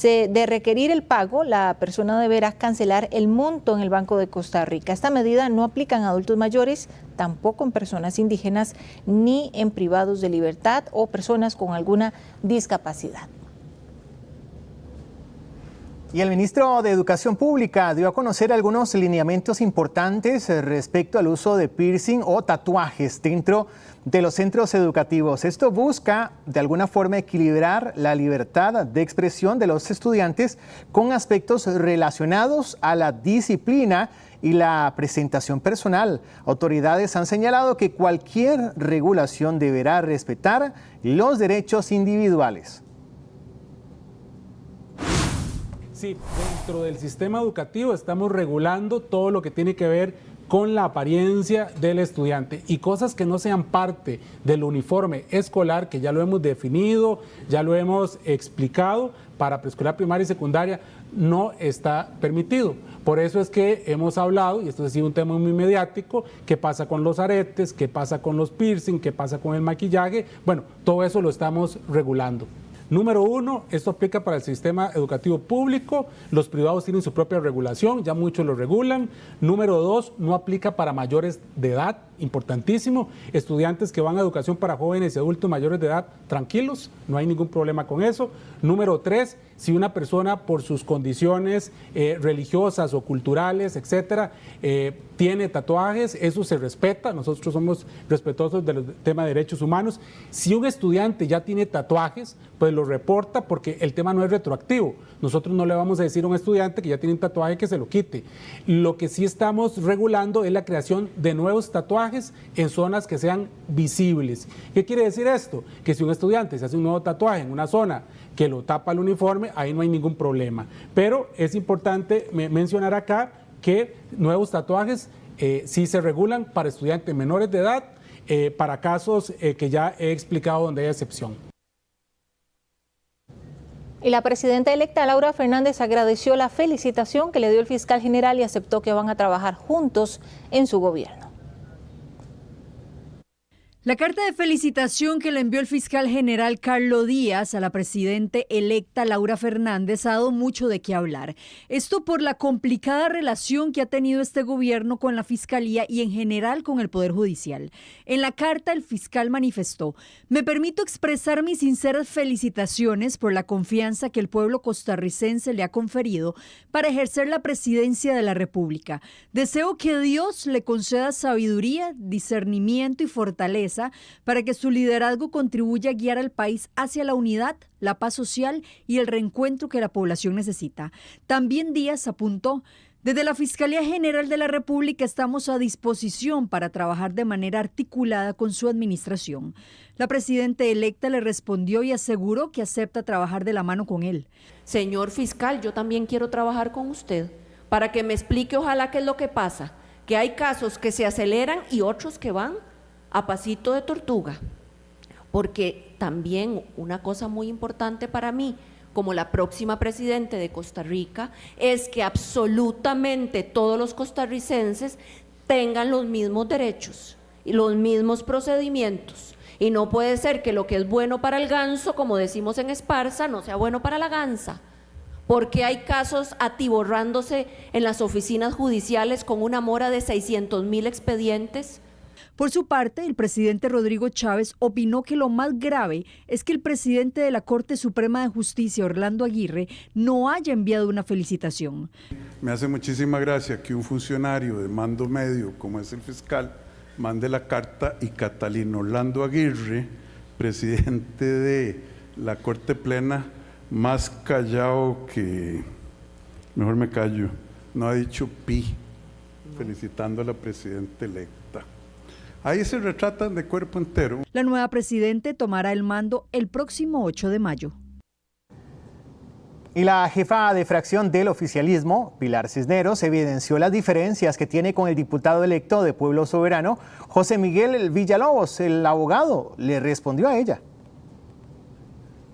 De requerir el pago, la persona deberá cancelar el monto en el Banco de Costa Rica. Esta medida no aplica en adultos mayores, tampoco en personas indígenas, ni en privados de libertad o personas con alguna discapacidad. Y el ministro de Educación Pública dio a conocer algunos lineamientos importantes respecto al uso de piercing o tatuajes dentro de los centros educativos. Esto busca, de alguna forma, equilibrar la libertad de expresión de los estudiantes con aspectos relacionados a la disciplina y la presentación personal. Autoridades han señalado que cualquier regulación deberá respetar los derechos individuales. Sí, dentro del sistema educativo estamos regulando todo lo que tiene que ver con la apariencia del estudiante y cosas que no sean parte del uniforme escolar, que ya lo hemos definido, ya lo hemos explicado, para preescolar, primaria y secundaria no está permitido. Por eso es que hemos hablado, y esto ha sido un tema muy mediático, qué pasa con los aretes, qué pasa con los piercing, qué pasa con el maquillaje. Bueno, todo eso lo estamos regulando. Número 1, esto aplica para el sistema educativo público, los privados tienen su propia regulación, ya muchos lo regulan. Número 2, no aplica para mayores de edad, importantísimo. Estudiantes que van a educación para jóvenes y adultos mayores de edad, tranquilos, no hay ningún problema con eso. Número 3, si una persona por sus condiciones religiosas o culturales, etcétera, tiene tatuajes, eso se respeta, nosotros somos respetuosos del tema de derechos humanos. Si un estudiante ya tiene tatuajes, pues lo reporta porque el tema no es retroactivo. Nosotros no le vamos a decir a un estudiante que ya tiene un tatuaje que se lo quite. Lo que sí estamos regulando es la creación de nuevos tatuajes en zonas que sean visibles. ¿Qué quiere decir esto? Que si un estudiante se hace un nuevo tatuaje en una zona que lo tapa el uniforme, ahí no hay ningún problema. Pero es importante mencionar acá que nuevos tatuajes sí se regulan para estudiantes menores de edad, para casos que ya he explicado donde hay excepción. Y la presidenta electa Laura Fernández agradeció la felicitación que le dio el fiscal general y aceptó que van a trabajar juntos en su gobierno. La carta de felicitación que le envió el fiscal general Carlos Díaz a la presidenta electa Laura Fernández ha dado mucho de qué hablar. Esto por la complicada relación que ha tenido este gobierno con la Fiscalía y en general con el Poder Judicial. En la carta el fiscal manifestó: "Me permito expresar mis sinceras felicitaciones por la confianza que el pueblo costarricense le ha conferido para ejercer la presidencia de la República. Deseo que Dios le conceda sabiduría, discernimiento y fortaleza para que su liderazgo contribuya a guiar al país hacia la unidad, la paz social y el reencuentro que la población necesita". También Díaz apuntó: "Desde la Fiscalía General de la República estamos a disposición para trabajar de manera articulada con su administración". La presidenta electa le respondió y aseguró que acepta trabajar de la mano con él. "Señor fiscal, yo también quiero trabajar con usted para que me explique ojalá qué es lo que pasa, que hay casos que se aceleran y otros que van a pasito de tortuga, porque también una cosa muy importante para mí, como la próxima presidenta de Costa Rica, es que absolutamente todos los costarricenses tengan los mismos derechos y los mismos procedimientos, y no puede ser que lo que es bueno para el ganso, como decimos en Esparza, no sea bueno para la gansa, porque hay casos atiborrándose en las oficinas judiciales con una mora de 600,000 expedientes. Por su parte, el presidente Rodrigo Chávez opinó que lo más grave es que el presidente de la Corte Suprema de Justicia, Orlando Aguirre, no haya enviado una felicitación. Me hace muchísima gracia que un funcionario de mando medio, como es el fiscal, mande la carta y Catalino Orlando Aguirre, presidente de la Corte Plena, más callado que, mejor me callo, no ha dicho pi, felicitando a la presidenta electa. Ahí se retratan de cuerpo entero. La nueva presidente tomará el mando el próximo 8 de mayo. Y la jefa de fracción del oficialismo, Pilar Cisneros, evidenció las diferencias que tiene con el diputado electo de Pueblo Soberano, José Miguel Villalobos. El abogado le respondió a ella.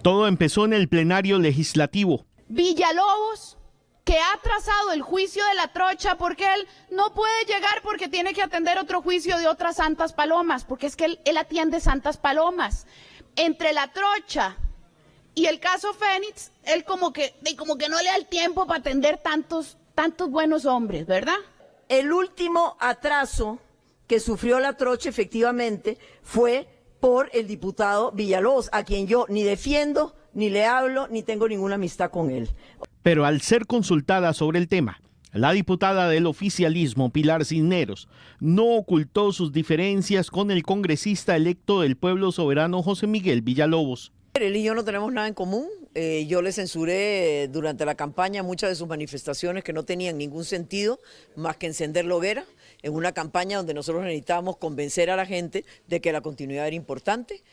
Todo empezó en el plenario legislativo. Villalobos, que ha trazado el juicio de la trocha porque él no puede llegar porque tiene que atender otro juicio de otras santas palomas, porque es que él atiende santas palomas. Entre la trocha y el caso Fénix, él como que no le da el tiempo para atender tantos buenos hombres, ¿verdad? El último atraso que sufrió la trocha efectivamente fue por el diputado Villalobos, a quien yo ni defiendo, ni le hablo, ni tengo ninguna amistad con él. Pero al ser consultada sobre el tema, la diputada del oficialismo, Pilar Cisneros, no ocultó sus diferencias con el congresista electo del Pueblo Soberano, José Miguel Villalobos. Él y yo no tenemos nada en común. Yo le censuré durante la campaña muchas de sus manifestaciones que no tenían ningún sentido más que encender la hoguera en una campaña donde nosotros necesitábamos convencer a la gente de que la continuidad era importante.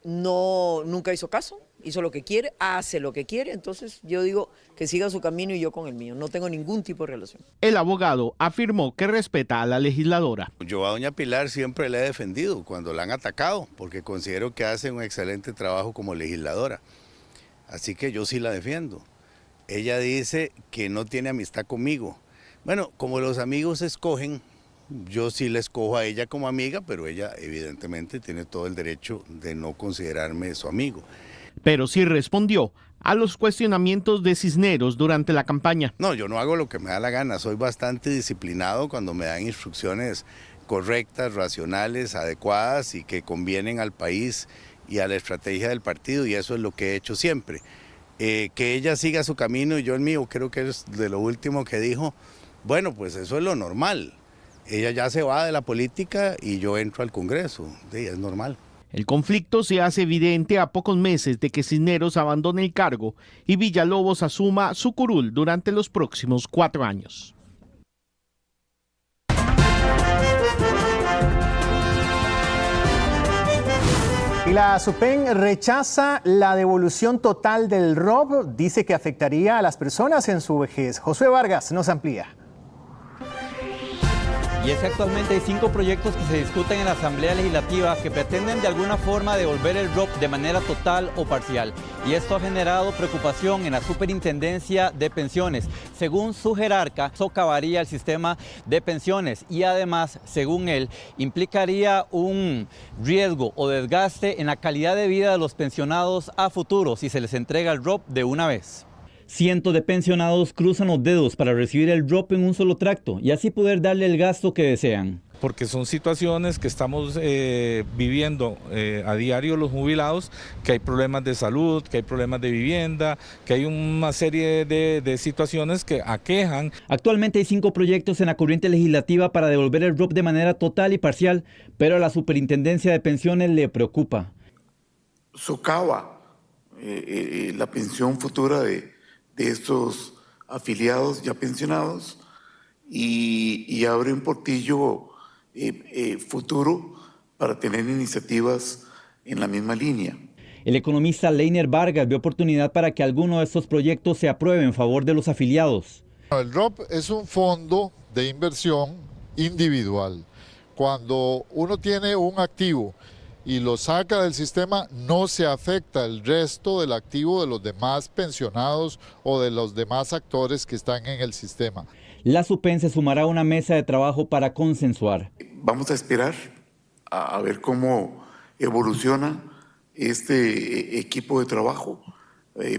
Nunca hizo caso, hizo lo que quiere, hace lo que quiere, entonces yo digo que siga su camino y yo con el mío, no tengo ningún tipo de relación. El abogado afirmó que respeta a la legisladora. Yo a doña Pilar siempre la he defendido cuando la han atacado, porque considero que hace un excelente trabajo como legisladora, así que yo sí la defiendo. Ella dice que no tiene amistad conmigo. Bueno, como los amigos escogen, yo sí la escojo a ella como amiga, pero ella evidentemente tiene todo el derecho de no considerarme su amigo. Pero sí respondió a los cuestionamientos de Cisneros durante la campaña. No, yo no hago lo que me da la gana, soy bastante disciplinado cuando me dan instrucciones correctas, racionales, adecuadas y que convienen al país y a la estrategia del partido, y eso es lo que he hecho siempre. Que ella siga su camino y yo el mío, creo que es de lo último que dijo. Bueno, pues eso es lo normal. Ella ya se va de la política y yo entro al Congreso, sí, es normal. El conflicto se hace evidente a pocos meses de que Cisneros abandone el cargo y Villalobos asuma su curul durante los próximos 4 años. Y la SUPEN rechaza la devolución total del ROP, dice que afectaría a las personas en su vejez. Josué Vargas nos amplía. Y es que actualmente hay 5 proyectos que se discuten en la Asamblea Legislativa que pretenden de alguna forma devolver el ROP de manera total o parcial. Y esto ha generado preocupación en la Superintendencia de Pensiones. Según su jerarca, socavaría el sistema de pensiones y además, según él, implicaría un riesgo o desgaste en la calidad de vida de los pensionados a futuro si se les entrega el ROP de una vez. Cientos de pensionados cruzan los dedos para recibir el ROP en un solo tracto y así poder darle el gasto que desean. Porque son situaciones que estamos viviendo a diario los jubilados, que hay problemas de salud, que hay problemas de vivienda, que hay una serie de situaciones que aquejan. Actualmente hay 5 proyectos en la corriente legislativa para devolver el ROP de manera total y parcial, pero a la Superintendencia de Pensiones le preocupa. Socava la pensión futura de estos afiliados ya pensionados y abre un portillo futuro para tener iniciativas en la misma línea. El economista Leiner Vargas ve oportunidad para que alguno de estos proyectos se apruebe en favor de los afiliados. El ROP es un fondo de inversión individual. Cuando uno tiene un activo y lo saca del sistema, no se afecta el resto del activo de los demás pensionados o de los demás actores que están en el sistema. La SUPEN se sumará a una mesa de trabajo para consensuar. Vamos a esperar a ver cómo evoluciona este equipo de trabajo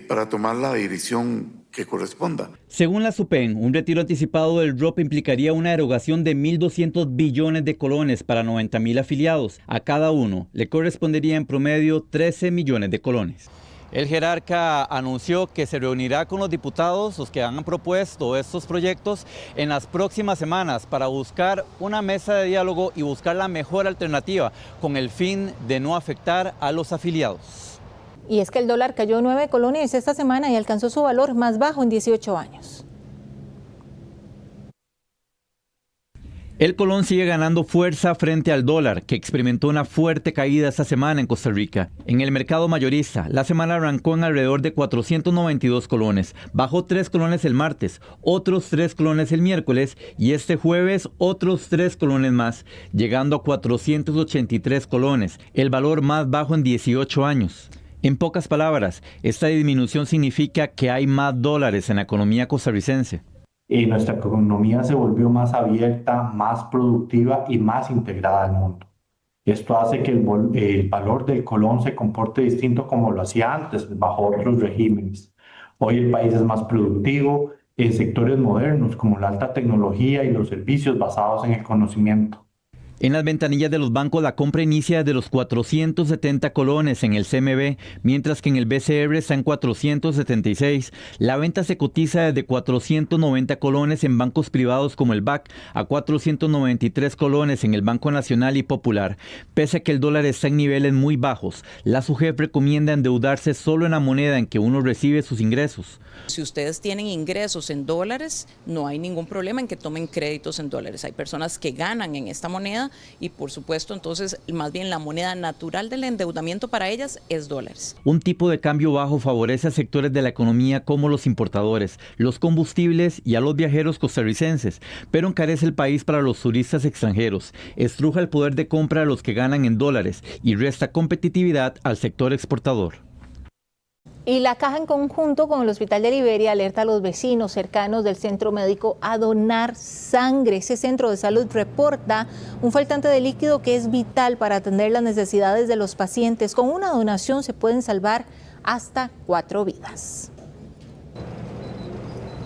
para tomar la dirección que corresponda. Según la SUPEN, un retiro anticipado del ROP implicaría una erogación de 1.200 billones de colones para 90.000 afiliados. A cada uno le correspondería en promedio 13 millones de colones. El jerarca anunció que se reunirá con los diputados, los que han propuesto estos proyectos, en las próximas semanas para buscar una mesa de diálogo y buscar la mejor alternativa con el fin de no afectar a los afiliados. Y es que el dólar cayó 9 colones esta semana y alcanzó su valor más bajo en 18 años. El colón sigue ganando fuerza frente al dólar, que experimentó una fuerte caída esta semana en Costa Rica. En el mercado mayorista, la semana arrancó en alrededor de 492 colones. Bajó 3 colones el martes, otros 3 colones el miércoles y este jueves otros 3 colones más, llegando a 483 colones, el valor más bajo en 18 años. En pocas palabras, esta disminución significa que hay más dólares en la economía costarricense. Nuestra economía se volvió más abierta, más productiva y más integrada al mundo. Esto hace que el valor del colón se comporte distinto como lo hacía antes, bajo otros regímenes. Hoy el país es más productivo en sectores modernos como la alta tecnología y los servicios basados en el conocimiento. En las ventanillas de los bancos la compra inicia desde los 470 colones en el CMB, mientras que en el BCR está en 476. La venta se cotiza desde 490 colones en bancos privados como el BAC a 493 colones en el Banco Nacional y Popular. Pese a que el dólar está en niveles muy bajos, la SUGEF recomienda endeudarse solo en la moneda en que uno recibe sus ingresos. Si ustedes tienen ingresos en dólares, no hay ningún problema en que tomen créditos en dólares. Hay personas que ganan en esta moneda y por supuesto entonces más bien la moneda natural del endeudamiento para ellas es dólares. Un tipo de cambio bajo favorece a sectores de la economía como los importadores, los combustibles y a los viajeros costarricenses, pero encarece el país para los turistas extranjeros, estruja el poder de compra a los que ganan en dólares y resta competitividad al sector exportador. Y la Caja, en conjunto con el Hospital de Liberia, alerta a los vecinos cercanos del centro médico a donar sangre. Ese centro de salud reporta un faltante de líquido que es vital para atender las necesidades de los pacientes. Con una donación se pueden salvar hasta 4 vidas.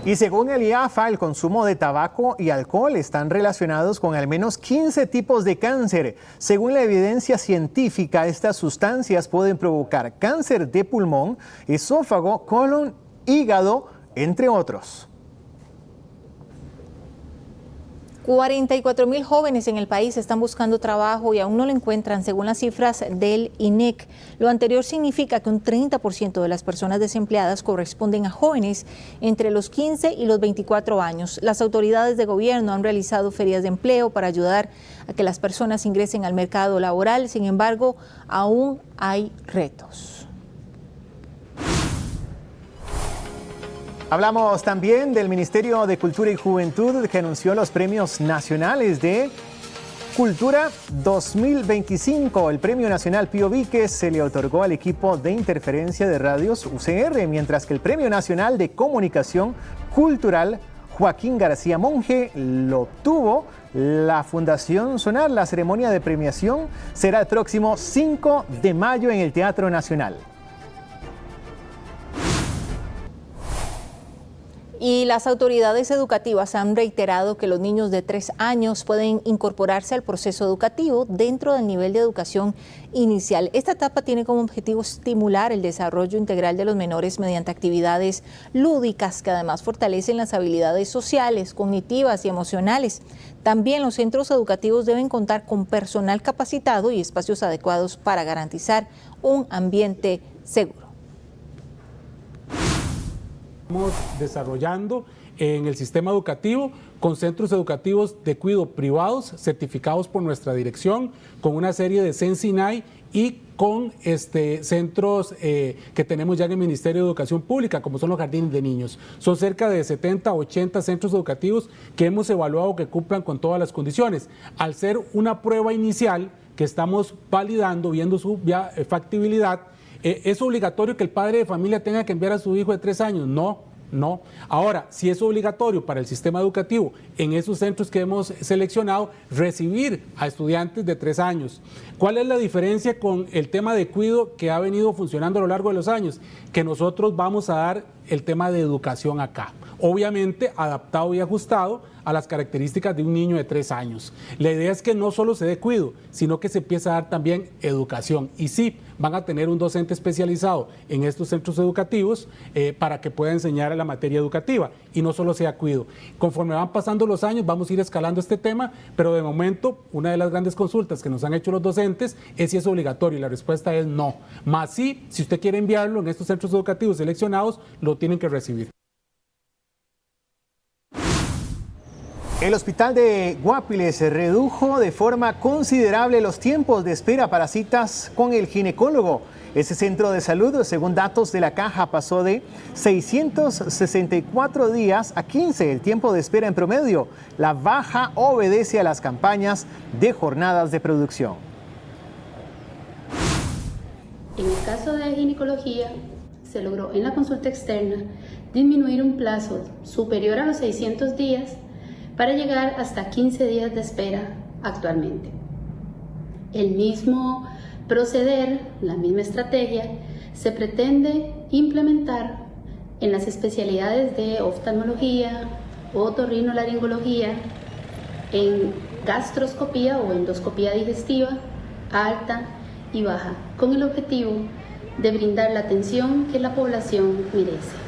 Y según el IAFA, el consumo de tabaco y alcohol están relacionados con al menos 15 tipos de cáncer. Según la evidencia científica, estas sustancias pueden provocar cáncer de pulmón, esófago, colon, hígado, entre otros. 44,000 jóvenes en el país están buscando trabajo y aún no lo encuentran, según las cifras del INEC. Lo anterior significa que un 30% de las personas desempleadas corresponden a jóvenes entre los 15 y los 24 años. Las autoridades de gobierno han realizado ferias de empleo para ayudar a que las personas ingresen al mercado laboral. Sin embargo, aún hay retos. Hablamos también del Ministerio de Cultura y Juventud, que anunció los premios nacionales de Cultura 2025. El Premio Nacional Pío Víquez se le otorgó al equipo de interferencia de radios UCR, mientras que el Premio Nacional de Comunicación Cultural Joaquín García Monge lo obtuvo la Fundación Sonar. La ceremonia de premiación será el próximo 5 de mayo en el Teatro Nacional. Y las autoridades educativas han reiterado que los niños de 3 años pueden incorporarse al proceso educativo dentro del nivel de educación inicial. Esta etapa tiene como objetivo estimular el desarrollo integral de los menores mediante actividades lúdicas que además fortalecen las habilidades sociales, cognitivas y emocionales. También los centros educativos deben contar con personal capacitado y espacios adecuados para garantizar un ambiente seguro. Estamos desarrollando en el sistema educativo con centros educativos de cuidado privados certificados por nuestra dirección, con una serie de CENSINAI y con centros que tenemos ya en el Ministerio de Educación Pública, como son los jardines de niños. Son cerca de 70 o 80 centros educativos que hemos evaluado que cumplan con todas las condiciones. Al ser una prueba inicial que estamos validando, viendo su factibilidad, ¿es obligatorio que el padre de familia tenga que enviar a su hijo de 3 años? No. Ahora, si es obligatorio para el sistema educativo en esos centros que hemos seleccionado recibir a estudiantes de 3 años. ¿Cuál es la diferencia con el tema de cuidado que ha venido funcionando a lo largo de los años? Que nosotros vamos a dar el tema de educación acá. Obviamente adaptado y ajustado a las características de un niño de 3 años. La idea es que no solo se dé cuido, sino que se empiece a dar también educación. Y sí, van a tener un docente especializado en estos centros educativos para que pueda enseñar la materia educativa y no solo sea cuido. Conforme van pasando los años vamos a ir escalando este tema, pero de momento una de las grandes consultas que nos han hecho los docentes es si es obligatorio y la respuesta es no. Más sí, si usted quiere enviarlo en estos centros educativos seleccionados, lo tienen que recibir. El hospital de Guapiles redujo de forma considerable los tiempos de espera para citas con el ginecólogo. Ese centro de salud, según datos de la Caja, pasó de 664 días a 15 el tiempo de espera en promedio. La baja obedece a las campañas de jornadas de producción. En el caso de ginecología, se logró en la consulta externa disminuir un plazo superior a los 600 días para llegar hasta 15 días de espera actualmente. El mismo proceder, la misma estrategia, se pretende implementar en las especialidades de oftalmología, otorrinolaringología, en gastroscopía o endoscopía digestiva, alta y baja, con el objetivo de brindar la atención que la población merece.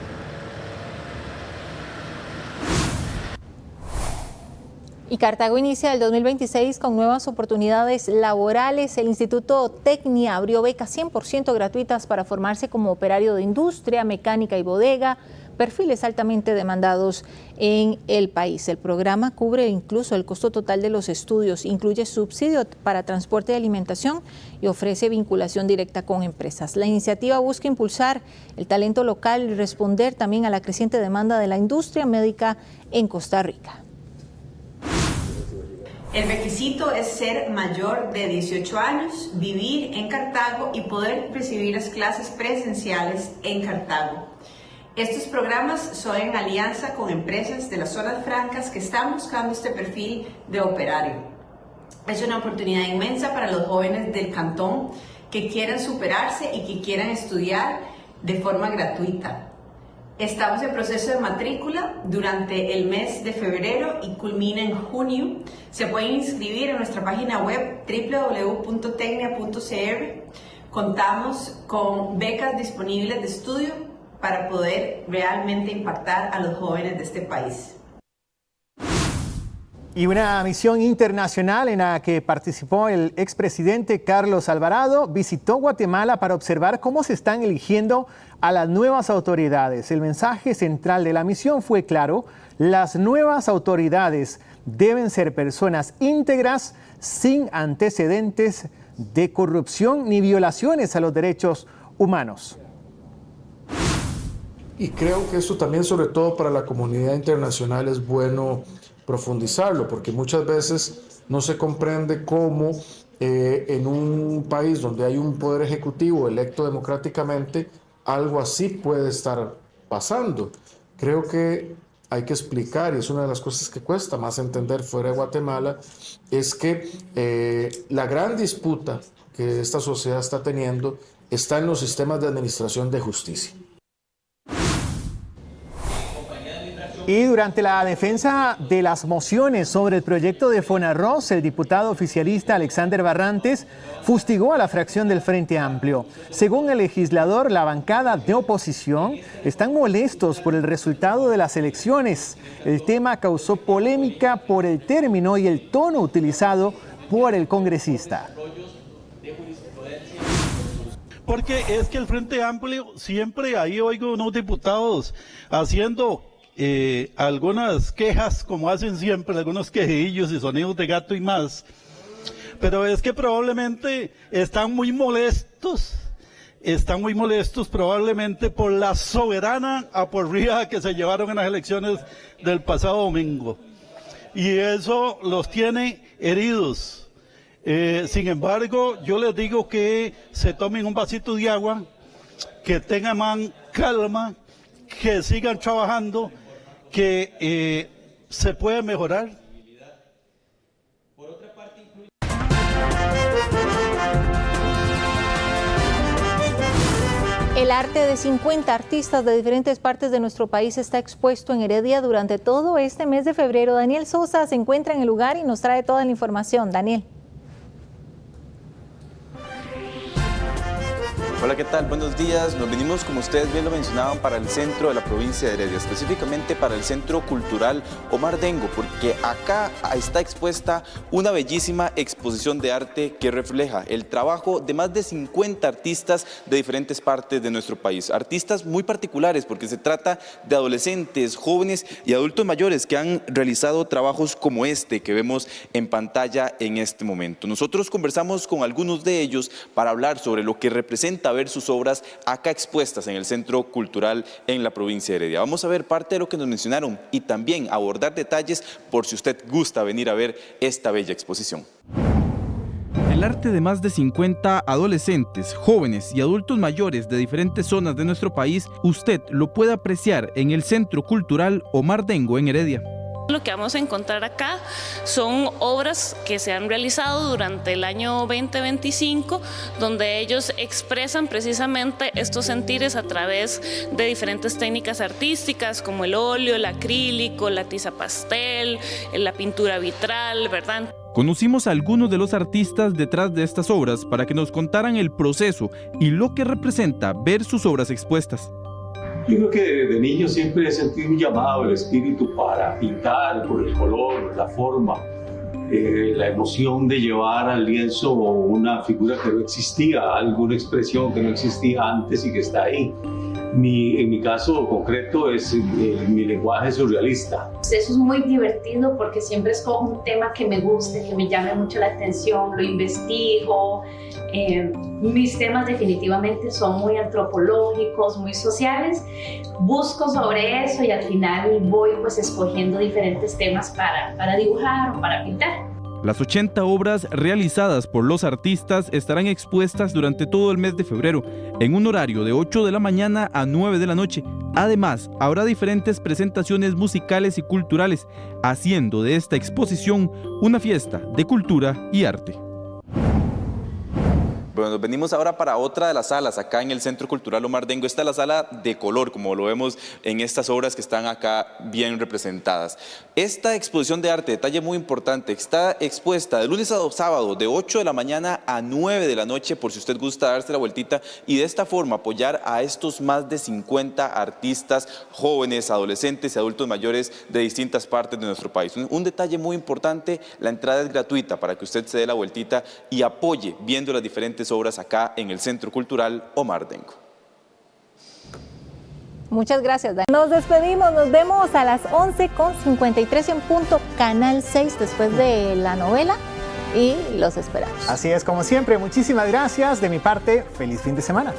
Y Cartago inicia el 2026 con nuevas oportunidades laborales. El Instituto Tecnia abrió becas 100% gratuitas para formarse como operario de industria, mecánica y bodega, perfiles altamente demandados en el país. El programa cubre incluso el costo total de los estudios, incluye subsidio para transporte y alimentación y ofrece vinculación directa con empresas. La iniciativa busca impulsar el talento local y responder también a la creciente demanda de la industria médica en Costa Rica. El requisito es ser mayor de 18 años, vivir en Cartago y poder recibir las clases presenciales en Cartago. Estos programas son en alianza con empresas de las zonas francas que están buscando este perfil de operario. Es una oportunidad inmensa para los jóvenes del cantón que quieran superarse y que quieran estudiar de forma gratuita. Estamos en proceso de matrícula durante el mes de febrero y culmina en junio. Se pueden inscribir en nuestra página web www.tecnia.cr. Contamos con becas disponibles de estudio para poder realmente impactar a los jóvenes de este país. Y una misión internacional en la que participó el expresidente Carlos Alvarado visitó Guatemala para observar cómo se están eligiendo a las nuevas autoridades. El mensaje central de la misión fue claro: las nuevas autoridades deben ser personas íntegras, sin antecedentes de corrupción ni violaciones a los derechos humanos. Y creo que esto también, sobre todo para la comunidad internacional, es bueno profundizarlo, porque muchas veces no se comprende cómo en un país donde hay un poder ejecutivo electo democráticamente, algo así puede estar pasando. Creo que hay que explicar, y es una de las cosas que cuesta más entender fuera de Guatemala, es que la gran disputa que esta sociedad está teniendo está en los sistemas de administración de justicia. Y durante la defensa de las mociones sobre el proyecto de Fonarroz, el diputado oficialista Alexander Barrantes fustigó a la fracción del Frente Amplio. Según el legislador, la bancada de oposición están molestos por el resultado de las elecciones. El tema causó polémica por el término y el tono utilizado por el congresista. Porque es que el Frente Amplio siempre, ahí oigo unos diputados haciendo algunas quejas, como hacen siempre, algunos quejillos y sonidos de gato y más, pero es que probablemente están muy molestos probablemente por la soberana aporreada que se llevaron en las elecciones del pasado domingo, y eso los tiene heridos. Sin embargo, yo les digo que se tomen un vasito de agua, que tengan calma, que sigan trabajando, que se puede mejorar. El arte de 50 artistas de diferentes partes de nuestro país está expuesto en Heredia durante todo este mes de febrero. Daniel Sosa se encuentra en el lugar y nos trae toda la información. Daniel. Hola, ¿qué tal? Buenos días. Nos venimos, como ustedes bien lo mencionaban, para el centro de la provincia de Heredia, específicamente para el Centro Cultural Omar Dengo, porque acá está expuesta una bellísima exposición de arte que refleja el trabajo de más de 50 artistas de diferentes partes de nuestro país. Artistas muy particulares porque se trata de adolescentes, jóvenes y adultos mayores que han realizado trabajos como este que vemos en pantalla en este momento. Nosotros conversamos con algunos de ellos para hablar sobre lo que representa ver sus obras acá expuestas en el Centro Cultural en la provincia de Heredia. Vamos a ver parte de lo que nos mencionaron y también abordar detalles por si usted gusta venir a ver esta bella exposición. El arte de más de 50 adolescentes, jóvenes y adultos mayores de diferentes zonas de nuestro país, usted lo puede apreciar en el Centro Cultural Omar Dengo en Heredia. Lo que vamos a encontrar acá son obras que se han realizado durante el año 2025, donde ellos expresan precisamente estos sentires a través de diferentes técnicas artísticas como el óleo, el acrílico, la tiza pastel, la pintura vitral, ¿verdad? Conocimos a algunos de los artistas detrás de estas obras para que nos contaran el proceso y lo que representa ver sus obras expuestas. Yo creo que desde niño siempre he sentido un llamado del espíritu para pintar por el color, la forma, la emoción de llevar al lienzo una figura que no existía, alguna expresión que no existía antes y que está ahí. En mi caso concreto es mi lenguaje surrealista. Eso es muy divertido porque siempre escojo un tema que me guste, que me llame mucho la atención, lo investigo. Mis temas definitivamente son muy antropológicos, muy sociales. Busco sobre eso y al final voy pues escogiendo diferentes temas para dibujar o para pintar. Las 80 obras realizadas por los artistas estarán expuestas durante todo el mes de febrero, en un horario de 8 de la mañana a 9 de la noche. Además, habrá diferentes presentaciones musicales y culturales, haciendo de esta exposición una fiesta de cultura y arte. Bueno, nos venimos ahora para otra de las salas acá en el Centro Cultural Omar Dengo. Esta es la sala de color, como lo vemos en estas obras que están acá bien representadas. Esta exposición de arte, detalle muy importante, está expuesta de lunes a sábado de 8 de la mañana a 9 de la noche, por si usted gusta darse la vueltita y de esta forma apoyar a estos más de 50 artistas jóvenes, adolescentes y adultos mayores de distintas partes de nuestro país. Un detalle muy importante, la entrada es gratuita para que usted se dé la vueltita y apoye viendo las diferentes obras acá en el Centro Cultural Omar Dengo. Muchas gracias, Dani. Nos despedimos, nos vemos a las 11:53 en punto, Canal 6, después de la novela, y los esperamos. Así es, como siempre, muchísimas gracias. De mi parte, feliz fin de semana.